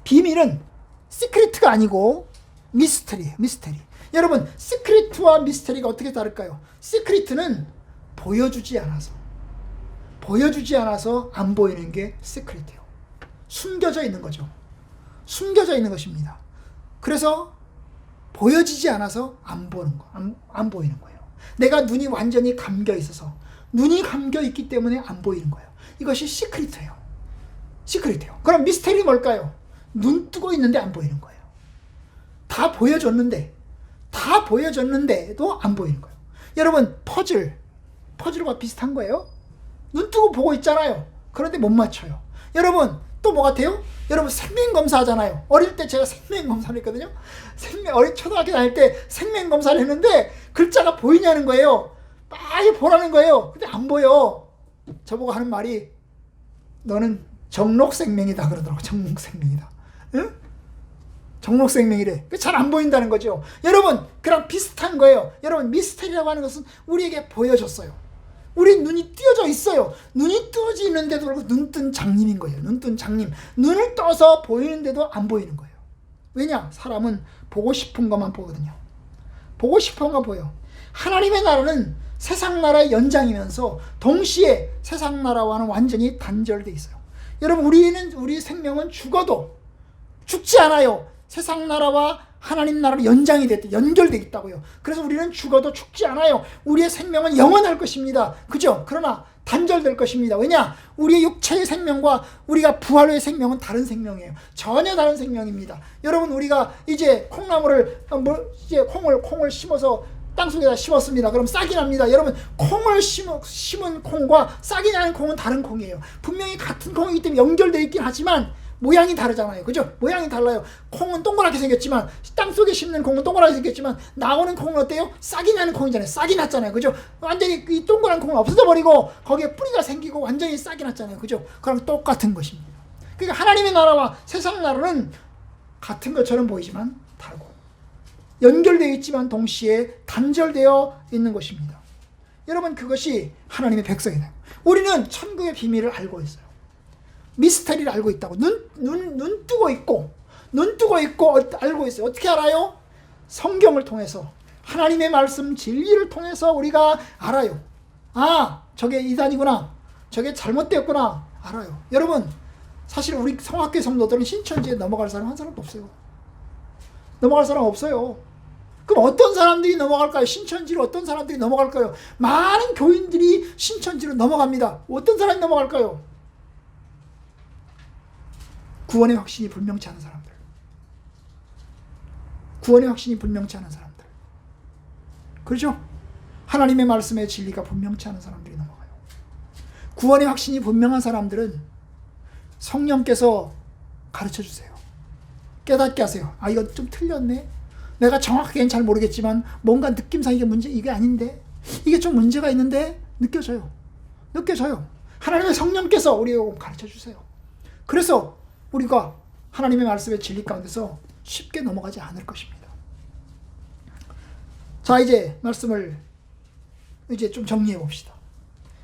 비밀은 시크릿가 아니고 미스터리예요. 미스터리. 여러분, 시크릿과 미스터리가 어떻게 다를까요? 시크릿은 보여주지 않아서 안 보이는 게 시크릿이에요. 숨겨져 있는 거죠. 숨겨져 있는 것입니다. 그래서 보여지지 않아서 안 보이는 거예요. 내가 눈이 완전히 감겨 있어서, 눈이 감겨 있기 때문에 안 보이는 거예요. 이것이 시크릿이에요. 그럼 미스터리 뭘까요? 눈 뜨고 있는데 안 보이는 거예요. 다 보여줬는데도 안 보이는 거예요. 여러분, 퍼즐과 비슷한 거예요. 눈 뜨고 보고 있잖아요. 그런데 못 맞춰요. 여러분, 또 뭐 같아요? 여러분, 생명검사 하잖아요. 어릴 때 제가 생명검사를 했거든요. 초등학교 다닐 때 생명검사를 했는데 글자가 보이냐는 거예요. 빨리 보라는 거예요. 근데 안 보여. 저보고 하는 말이, 너는 정록생명이다 그러더라고. 정록생명이다. 응? 정록생명이래. 잘 안 보인다는 거죠. 여러분, 그랑 비슷한 거예요. 여러분, 미스터리라고 하는 것은 우리에게 보여줬어요. 우리 눈이 띄어져 있어요. 눈이 띄어져 있는데도 그렇고 눈뜬 장님인 거예요. 눈뜬 장님. 눈을 떠서 보이는데도 안 보이는 거예요. 왜냐? 사람은 보고 싶은 것만 보거든요. 보고 싶은 거 보여. 하나님의 나라는 세상 나라의 연장이면서 동시에 세상 나라와는 완전히 단절돼 있어요. 여러분, 우리 생명은 죽어도 죽지 않아요. 세상 나라와 하나님 나라로 연장이 됐다. 연결되어 있다고요. 그래서 우리는 죽어도 죽지 않아요. 우리의 생명은 영원할 것입니다. 그죠? 그러나 단절될 것입니다. 왜냐? 우리의 육체의 생명과 우리가 부활 후의 생명은 다른 생명이에요. 전혀 다른 생명입니다. 여러분, 우리가 이제 콩나물을 이제 콩을 심어서 땅속에다 심었습니다. 그럼 싹이 납니다. 여러분, 콩을 심은 콩과 싹이 나는 콩은 다른 콩이에요. 분명히 같은 콩이기 때문에 연결되어 있긴 하지만 모양이 다르잖아요. 그죠? 모양이 달라요. 콩은 동그랗게 생겼지만, 땅속에 심는 콩은 동그랗게 생겼지만, 나오는 콩은 어때요? 싹이 나는 콩이잖아요. 싹이 났잖아요. 그죠? 완전히 이 동그란 콩은 없어져 버리고 거기에 뿌리가 생기고 완전히 싹이 났잖아요. 그죠? 그럼 똑같은 것입니다. 그러니까 하나님의 나라와 세상 나라는 같은 것처럼 보이지만 다르고, 연결되어 있지만 동시에 단절되어 있는 것입니다. 여러분, 그것이 하나님의 백성이다. 우리는 천국의 비밀을 알고 있어요. 미스터리를 알고 있다고. 눈 뜨고 있고 알고 있어요. 어떻게 알아요? 성경을 통해서, 하나님의 말씀 진리를 통해서 우리가 알아요. 아, 저게 이단이구나, 저게 잘못되었구나, 알아요. 여러분, 사실 우리 성학교 성도들은 신천지에 넘어갈 사람 한 사람도 없어요. 넘어갈 사람 없어요. 그럼 어떤 사람들이 넘어갈까요? 신천지로 어떤 사람들이 넘어갈까요? 많은 교인들이 신천지로 넘어갑니다. 어떤 사람이 넘어갈까요? 구원의 확신이 불명치 않은 사람들. 구원의 확신이 불명치 않은 사람들. 그렇죠? 하나님의 말씀의 진리가 분명치 않은 사람들이 넘어가요. 구원의 확신이 분명한 사람들은 성령께서 가르쳐 주세요. 깨닫게 하세요. 아, 이거 좀 틀렸네. 내가 정확하게는 잘 모르겠지만 뭔가 느낌상 이게 아닌데, 이게 좀 문제가 있는데 느껴져요. 하나님의 성령께서 우리에게 가르쳐 주세요. 그래서 우리가 하나님의 말씀의 진리 가운데서 쉽게 넘어가지 않을 것입니다. 자, 이제 말씀을 이제 좀 정리해 봅시다.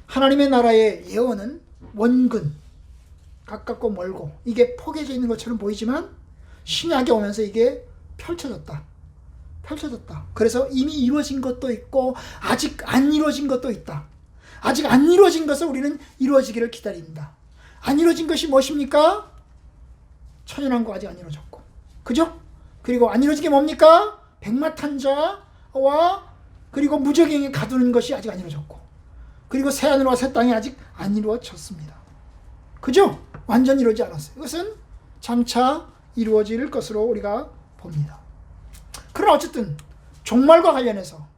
하나님의 나라의 예언은 원근, 가깝고 멀고, 이게 포개져 있는 것처럼 보이지만 신약에 오면서 이게 펼쳐졌다. 그래서 이미 이루어진 것도 있고 아직 안 이루어진 것도 있다. 아직 안 이루어진 것을 우리는 이루어지기를 기다립니다. 안 이루어진 것이 무엇입니까? 천연왕국 아직 안 이루어졌고, 그죠? 그리고 안 이루어진 게 뭡니까? 백마탄자와 그리고 무적행에 가두는 것이 아직 안 이루어졌고, 그리고 새하늘과 새 땅이 아직 안 이루어졌습니다. 그죠? 완전히 이루어지지 않았어요. 이것은 장차 이루어질 것으로 우리가 봅니다. 그러나 어쨌든 종말과 관련해서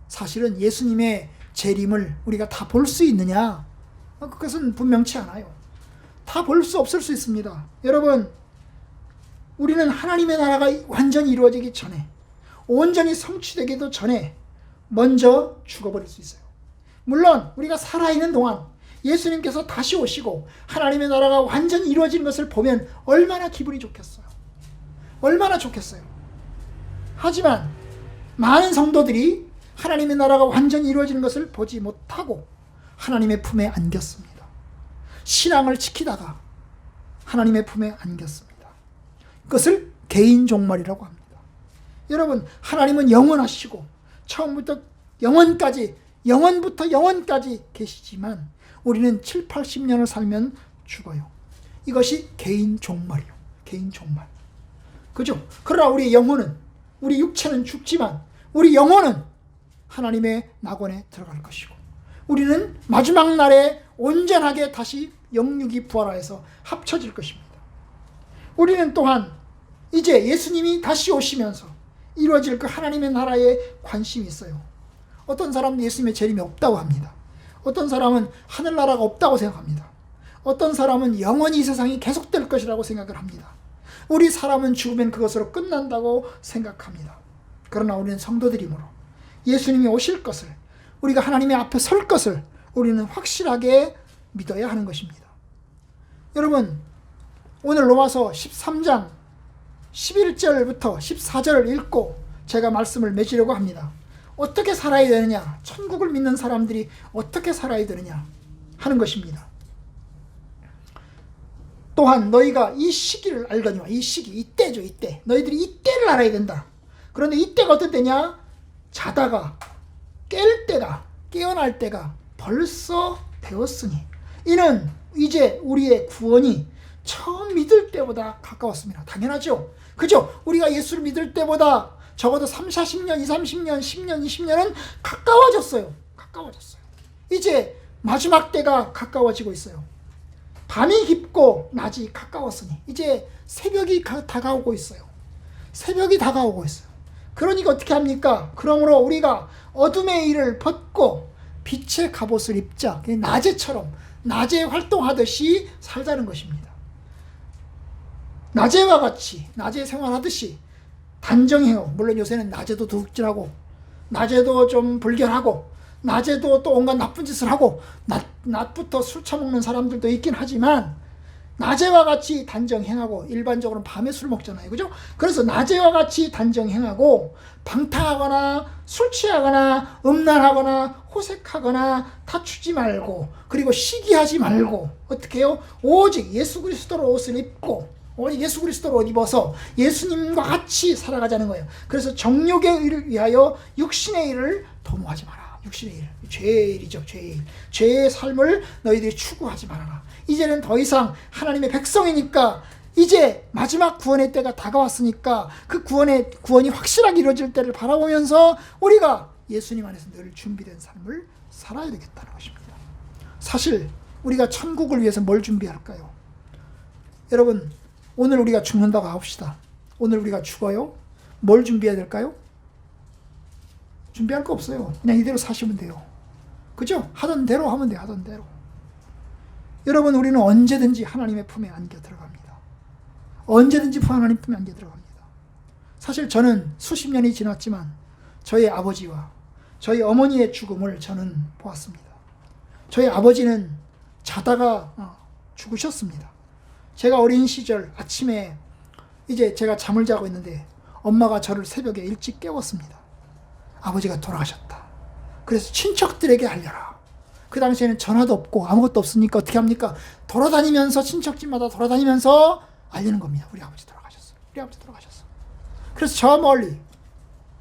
사실은 예수님의 재림을 우리가 다 볼 수 있느냐? 그것은 분명치 않아요. 다 볼 수 없을 수 있습니다. 여러분, 우리는 하나님의 나라가 완전히 이루어지기 전에, 온전히 성취되기도 전에 먼저 죽어버릴 수 있어요. 물론 우리가 살아있는 동안 예수님께서 다시 오시고 하나님의 나라가 완전히 이루어지는 것을 보면 얼마나 기분이 좋겠어요. 얼마나 좋겠어요. 하지만 많은 성도들이 하나님의 나라가 완전히 이루어지는 것을 보지 못하고 하나님의 품에 안겼습니다. 신앙을 지키다가 하나님의 품에 안겼습니다. 그것을 개인 종말이라고 합니다. 여러분, 하나님은 영원하시고 처음부터 영원부터 영원까지 계시지만 우리는 7, 80년을 살면 죽어요. 이것이 개인 종말이요. 개인 종말. 그죠? 그러나 우리 영혼은, 우리 육체는 죽지만 우리 영혼은 하나님의 낙원에 들어갈 것이고, 우리는 마지막 날에 온전하게 다시 영육이 부활하여서 합쳐질 것입니다. 우리는 또한 이제 예수님이 다시 오시면서 이루어질 그 하나님의 나라에 관심이 있어요. 어떤 사람은 예수님의 재림이 없다고 합니다. 어떤 사람은 하늘나라가 없다고 생각합니다. 어떤 사람은 영원히 이 세상이 계속될 것이라고 생각을 합니다. 우리 사람은 죽으면 그것으로 끝난다고 생각합니다. 그러나 우리는 성도들이므로 예수님이 오실 것을, 우리가 하나님의 앞에 설 것을 우리는 확실하게 믿어야 하는 것입니다. 여러분, 오늘 로마서 13장 11절부터 14절을 읽고 제가 말씀을 맺으려고 합니다. 어떻게 살아야 되느냐, 천국을 믿는 사람들이 어떻게 살아야 되느냐 하는 것입니다. 또한 너희가 이 시기를 알거니와, 이 시기, 이때죠, 이때. 너희들이 이때를 알아야 된다. 그런데 이때가 어떤 때냐? 자다가 깰 때가, 깨어날 때가 벌써 되었으니 이는 이제 우리의 구원이 처음 믿을 때보다 가까웠습니다. 당연하죠. 그죠? 우리가 예수를 믿을 때보다 적어도 3, 40년, 2, 30년, 10년, 20년은 가까워졌어요. 가까워졌어요. 이제 마지막 때가 가까워지고 있어요. 밤이 깊고 낮이 가까웠으니 이제 새벽이 다가오고 있어요. 새벽이 다가오고 있어요. 그러니까 어떻게 합니까? 그러므로 우리가 어둠의 일을 벗고 빛의 갑옷을 입자. 낮에처럼 낮에 활동하듯이 살자는 것입니다. 낮에와 같이 낮에 생활하듯이 단정해요. 물론 요새는 낮에도 도둑질하고 낮에도 좀 불결하고 낮에도 또 온갖 나쁜 짓을 하고 낮부터 술 처먹는 사람들도 있긴 하지만 낮에와 같이 단정행하고 일반적으로는 밤에 술 먹잖아요. 그죠? 그래서 낮에와 같이 단정행하고 방탕하거나 술 취하거나 음란하거나 호색하거나 다투지 말고 그리고 시기하지 말고 어떻게 해요? 오직 예수 그리스도로 옷을 입고 오직 예수 그리스도로 옷 입어서 예수님과 같이 살아가자는 거예요. 그래서 정욕의 일을 위하여 육신의 일을 도모하지 마라. 육신의 일, 죄의 일이죠. 죄의 일. 죄의 삶을 너희들이 추구하지 말아라. 이제는 더 이상 하나님의 백성이니까 이제 마지막 구원의 때가 다가왔으니까 그 구원이 확실하게 이루어질 때를 바라보면서 우리가 예수님 안에서 늘 준비된 삶을 살아야 되겠다는 것입니다. 사실 우리가 천국을 위해서 뭘 준비할까요? 여러분, 오늘 우리가 죽는다고 합시다. 오늘 우리가 죽어요. 뭘 준비해야 될까요? 준비할 거 없어요. 그냥 이대로 사시면 돼요. 그죠? 하던 대로 하면 돼요. 하던 대로. 여러분, 우리는 언제든지 하나님의 품에 안겨 들어갑니다. 언제든지 하나님 품에 안겨 들어갑니다. 사실 저는 수십 년이 지났지만 저희 아버지와 저희 어머니의 죽음을 저는 보았습니다. 저희 아버지는 자다가 죽으셨습니다. 제가 어린 시절 아침에 이제 제가 잠을 자고 있는데 엄마가 저를 새벽에 일찍 깨웠습니다. 아버지가 돌아가셨다. 그래서 친척들에게 알려라. 그 당시에는 전화도 없고 아무것도 없으니까 어떻게 합니까? 돌아다니면서 친척집마다 돌아다니면서 알리는 겁니다. 우리 아버지 돌아가셨어. 우리 아버지 돌아가셨어. 그래서 저 멀리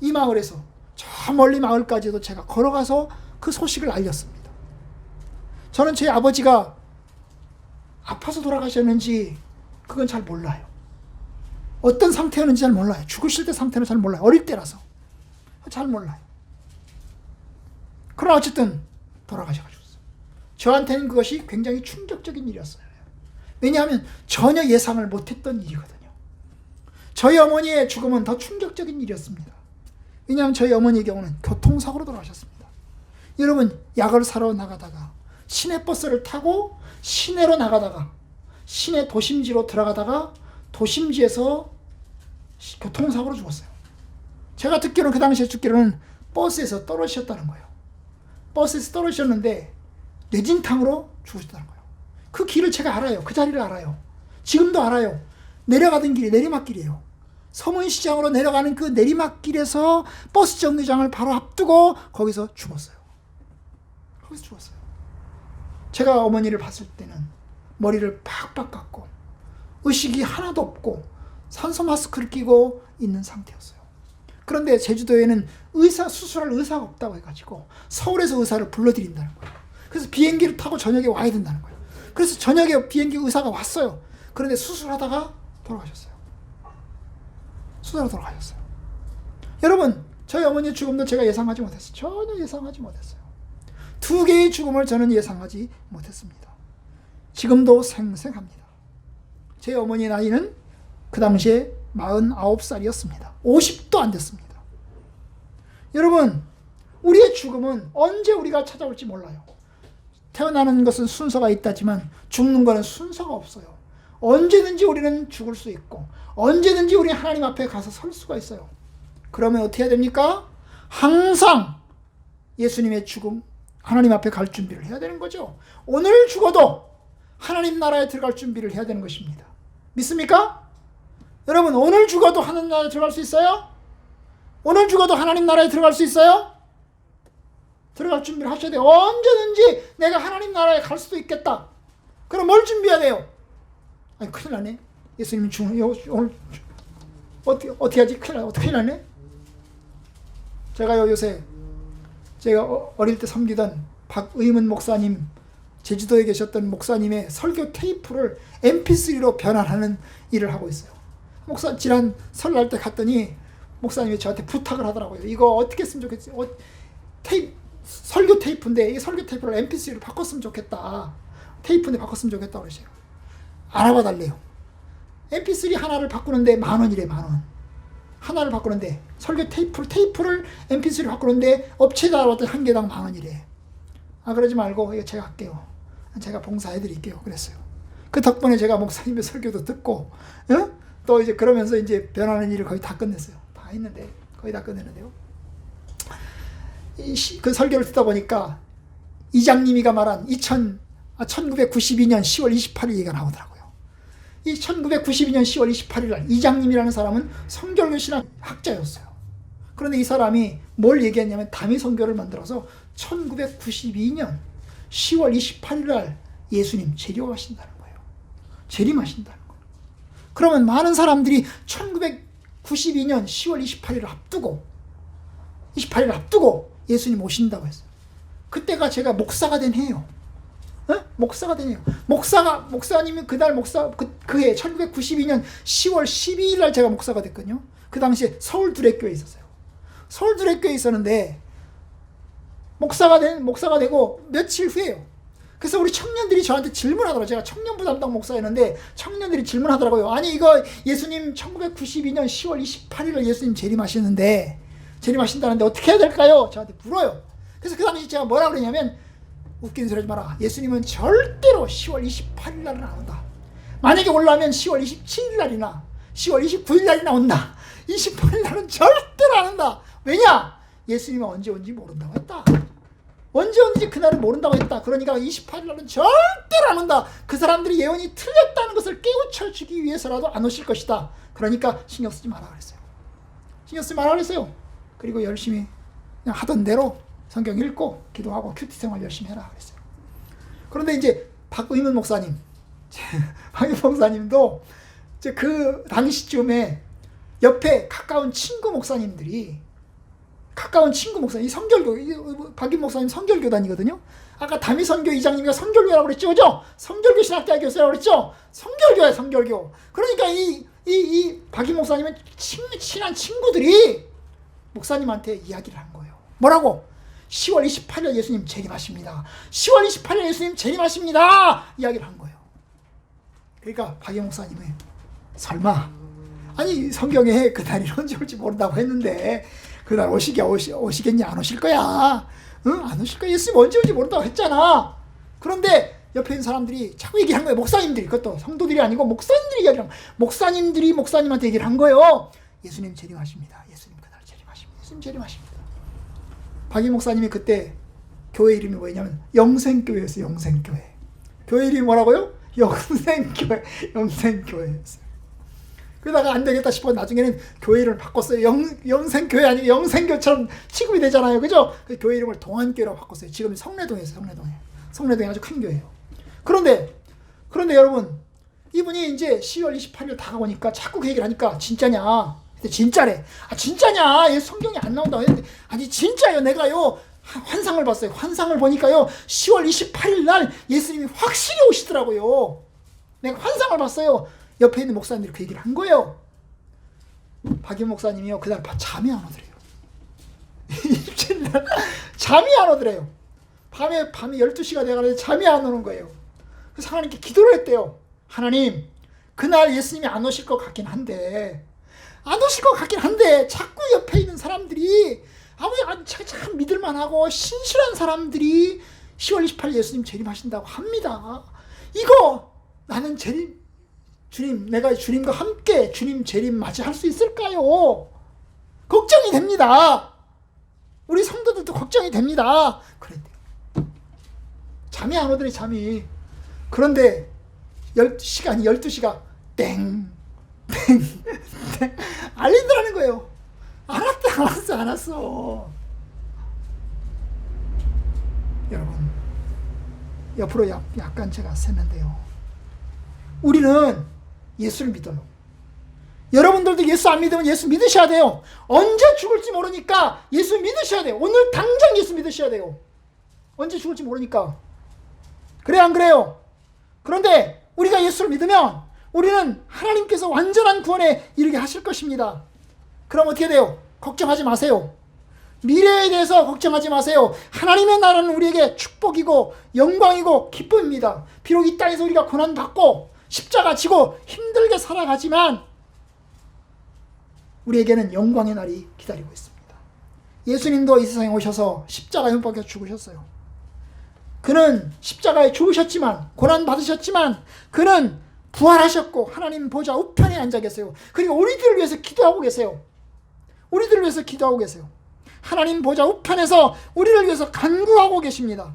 이 마을에서 저 멀리 마을까지도 제가 걸어가서 그 소식을 알렸습니다. 저는 제 아버지가 아파서 돌아가셨는지 그건 잘 몰라요. 어떤 상태였는지 잘 몰라요. 죽으실 때 상태는 잘 몰라요. 어릴 때라서 잘 몰라요. 그러나 어쨌든 돌아가셔가지고 저한테는 그것이 굉장히 충격적인 일이었어요. 왜냐하면 전혀 예상을 못했던 일이거든요. 저희 어머니의 죽음은 더 충격적인 일이었습니다. 왜냐하면 저희 어머니의 경우는 교통사고로 돌아가셨습니다. 여러분, 약을 사러 나가다가 시내버스를 타고 시내로 나가다가 시내 도심지로 들어가다가 도심지에서 교통사고로 죽었어요. 제가 듣기로는 그 당시에 듣기로는 버스에서 떨어지셨다는 거예요. 버스에서 떨어지셨는데 뇌진탕으로 죽으셨다는 거예요. 그 길을 제가 알아요. 그 자리를 알아요. 지금도 알아요. 내려가던 길이 내리막길이에요. 서문시장으로 내려가는 그 내리막길에서 버스 정류장을 바로 앞두고 거기서 죽었어요. 거기서 죽었어요. 제가 어머니를 봤을 때는 머리를 팍팍 깎고 의식이 하나도 없고 산소 마스크를 끼고 있는 상태였어요. 그런데 제주도에는 수술할 의사가 없다고 해가지고 서울에서 의사를 불러들인다는 거예요. 그래서 비행기를 타고 저녁에 와야 된다는 거예요. 그래서 저녁에 비행기 의사가 왔어요. 그런데 수술하다가 돌아가셨어요. 수술하다 돌아가셨어요. 여러분, 저희 어머니의 죽음도 제가 예상하지 못했어요. 전혀 예상하지 못했어요. 두 개의 죽음을 저는 예상하지 못했습니다. 지금도 생생합니다. 제 어머니의 나이는 그 당시에 49살이었습니다. 50도 안 됐습니다. 여러분, 우리의 죽음은 언제 우리가 찾아올지 몰라요. 태어나는 것은 순서가 있다지만 죽는 것은 순서가 없어요. 언제든지 우리는 죽을 수 있고 언제든지 우리 하나님 앞에 가서 설 수가 있어요. 그러면 어떻게 해야 됩니까? 항상 예수님의 죽음, 하나님 앞에 갈 준비를 해야 되는 거죠. 오늘 죽어도 하나님 나라에 들어갈 준비를 해야 되는 것입니다. 믿습니까? 여러분, 오늘 죽어도 하나님 나라에 들어갈 수 있어요? 오늘 죽어도 하나님 나라에 들어갈 수 있어요? 들어갈 준비를 하셔야 돼요. 언제든지 내가 하나님 나라에 갈 수도 있겠다. 그럼 뭘 준비해야 돼요? 아니, 큰일 나네. 예수님 오늘 어떻게 하지? 큰일 나네. 제가 요새 제가 어릴 때 섬기던 박의문 목사님 제주도에 계셨던 목사님의 설교 테이프를 mp3로 변환하는 일을 하고 있어요. 목사 지난 설날 때 갔더니 목사님이 저한테 부탁을 하더라고요. 이거 어떻게 했으면 좋겠지? 설교 테이프인데 이 설교 테이프를 mp3로 바꿨으면 좋겠다. 테이프인데 바꿨으면 좋겠다 그러세요. 알아봐 달래요. mp3 하나를 바꾸는데 10,000원이래. 10,000원. 하나를 바꾸는데 설교 테이프를 mp3로 바꾸는데 업체에다 왔더니 한 개당 10,000원이래. 아 그러지 말고 이거 제가 할게요. 제가 봉사해 드릴게요. 그랬어요. 그 덕분에 제가 목사님의 설교도 듣고 또 이제 그러면서 이제 변하는 일을 거의 다 끝냈어요. 다 했는데 거의 다 끝냈는데요. 그 설교를 듣다 보니까 이장님이가 말한 1992년 10월 28일 얘기가 나오더라고요. 이 1992년 10월 28일 날 이장님이라는 사람은 성결교 신학 학자였어요. 그런데 이 사람이 뭘 얘기했냐면 담의 선교를 만들어서 1992년 10월 28일 날 예수님 재림하신다는 거예요. 재림하신다는 거예요. 그러면 많은 사람들이 1992년 10월 28일을 앞두고 예수님 오신다고 했어요. 그때가 제가 목사가 된 해요. 목사가 된 해요. 목사님이 그날 그해 1992년 10월 12일 날 제가 목사가 됐거든요. 그 당시에 서울 두레교회에 있었어요. 서울 두레교회에 있었는데 목사가 되고 며칠 후에요. 그래서 우리 청년들이 저한테 질문하더라고요. 제가 청년부 담당 목사였는데 청년들이 질문하더라고요. 아니 이거 예수님 1992년 10월 28일을 예수님 재림하신다는데 어떻게 해야 될까요? 저한테 물어요. 그래서 그 당시 제가 뭐라 그러냐면 웃기는 소리 하지 마라. 예수님은 절대로 10월 28일 날은 안 온다. 만약에 올라오면 10월 27일 날이나 10월 29일 날이나 온다. 28일 날은 절대로 안 온다. 왜냐? 예수님은 언제 온지 모른다고 했다. 언제 온지 그날은 모른다고 했다. 그러니까 28일 날은 절대로 안 온다. 그 사람들이 예언이 틀렸다는 것을 깨우쳐주기 위해서라도 안 오실 것이다. 그러니까 신경 쓰지 마라 그랬어요. 신경 쓰지 마라 그랬어요. 그리고 열심히 그냥 하던 대로 성경 읽고 기도하고 큐티 생활 열심히 해라 그랬어요. 그런데 이제 박의문 목사님, 박의문 목사님도 이제 그 당시쯤에 옆에 가까운 친구 목사님, 이 성결교, 박의문 목사님 성결교단이거든요. 아까 담의 선교 이장님이 성결교라고 그랬죠, 그죠? 성결교 신학대학 교수라고 그랬죠? 성결교야, 성결교. 그러니까 이 박의문 목사님은 친한 친구들이 목사님한테 이야기를 한 거예요. 뭐라고? 10월 28일 예수님 재림하십니다. 10월 28일 예수님 재림하십니다. 이야기를 한 거예요. 그러니까 박영 목사님은 설마 아니 성경에 그날이 언제 올지 모른다고 했는데 그날 오시겠냐? 안 오실 거야. 응? 안 오실 거야. 예수님 언제 올지 모른다고 했잖아. 그런데 옆에 있는 사람들이 자꾸 얘기한 거예요. 목사님들이. 그것도 성도들이 아니고 목사님들이 이야기를 한 거예요. 목사님들이 목사님한테 얘기를 한 거예요. 예수님 재림하십니다. 예수님 그날 재림하십니다. 예수님 재림하십니다. 박희 목사님이 그때 교회 이름이 뭐였냐면 영생교회였어요. 영생교회. 교회 이름이 뭐라고요? 영생교회였어요. 그러다가 안 되겠다 싶어 나중에는 교회 이름을 바꿨어요. 영생교회 아니고 영생교처럼 취급이 되잖아요. 그죠? 그 교회 이름을 동안교회라고 바꿨어요. 지금 성내동에 있어요. 성내동에 아주 큰 교회예요. 그런데 여러분 이분이 이제 10월 28일 다가오니까 자꾸 그 얘기를 하니까 진짜냐? 진짜래. 아 진짜냐? 성경에 안 나온다고 했는데 아니 진짜요. 내가요 환상을 봤어요. 환상을 보니까요 10월 28일 날 예수님이 확실히 오시더라고요. 내가 환상을 봤어요. 옆에 있는 목사님들이 그 얘기를 한 거예요. 박윤 목사님이요 그날 잠이 안 오더래요. 잠이 안 오더래요. 밤에 12시가 돼가지고 잠이 안 오는 거예요. 그래서 하나님께 기도를 했대요. 하나님 그날 예수님이 안 오실 것 같긴 한데 자꾸 옆에 있는 사람들이 참 믿을만하고 신실한 사람들이 10월 28일 예수님 재림하신다고 합니다. 이거 나는 주님 내가 주님과 함께 주님 재림 맞이할 수 있을까요? 걱정이 됩니다. 우리 성도들도 걱정이 됩니다. 그랬대요. 잠이 안 오더니 잠이. 그런데 12시가 땡 알린다는 거예요. 알았어. 여러분 옆으로 약간 제가 샜는데요. 우리는 예수를 믿어요. 여러분들도 예수 안 믿으면 예수 믿으셔야 돼요. 언제 죽을지 모르니까 예수 믿으셔야 돼요. 오늘 당장 예수 믿으셔야 돼요. 언제 죽을지 모르니까. 그래요, 안 그래요? 그런데 우리가 예수를 믿으면 우리는 하나님께서 완전한 구원에 이르게 하실 것입니다. 그럼 어떻게 돼요? 걱정하지 마세요. 미래에 대해서 걱정하지 마세요. 하나님의 나라는 우리에게 축복이고 영광이고 기쁨입니다. 비록 이 땅에서 우리가 고난받고 십자가 지고 힘들게 살아가지만 우리에게는 영광의 날이 기다리고 있습니다. 예수님도 이 세상에 오셔서 십자가에 못 박혀 죽으셨어요. 그는 십자가에 죽으셨지만, 고난받으셨지만 그는 부활하셨고 하나님 보좌 우편에 앉아 계세요. 그리고 우리들을 위해서 기도하고 계세요. 우리들을 위해서 기도하고 계세요. 하나님 보좌 우편에서 우리를 위해서 간구하고 계십니다.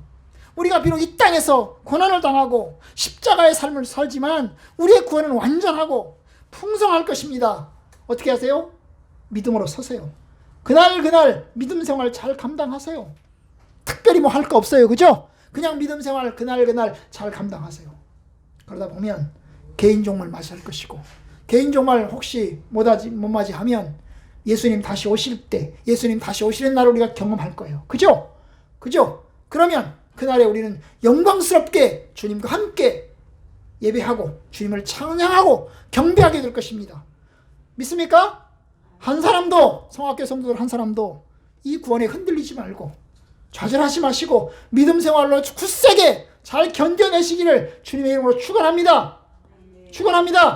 우리가 비록 이 땅에서 고난을 당하고 십자가의 삶을 살지만 우리의 구원은 완전하고 풍성할 것입니다. 어떻게 하세요? 믿음으로 서세요. 그날 믿음 생활 잘 감당하세요. 특별히 뭐 할 거 없어요. 그죠? 그냥 믿음 생활 그날 잘 감당하세요. 그러다 보면 개인 종말 맞이할 것이고, 개인 종말 혹시 못 맞이하면 예수님 다시 오실 때, 예수님 다시 오시는 날을 우리가 경험할 거예요. 그죠? 그죠? 그러면 그날에 우리는 영광스럽게 주님과 함께 예배하고 주님을 찬양하고 경배하게 될 것입니다. 믿습니까? 한 사람도, 성악교 성도들 한 사람도 이 구원에 흔들리지 말고 좌절하지 마시고 믿음 생활로 굳세게 잘 견뎌내시기를 주님의 이름으로 축원합니다. 축원합니다.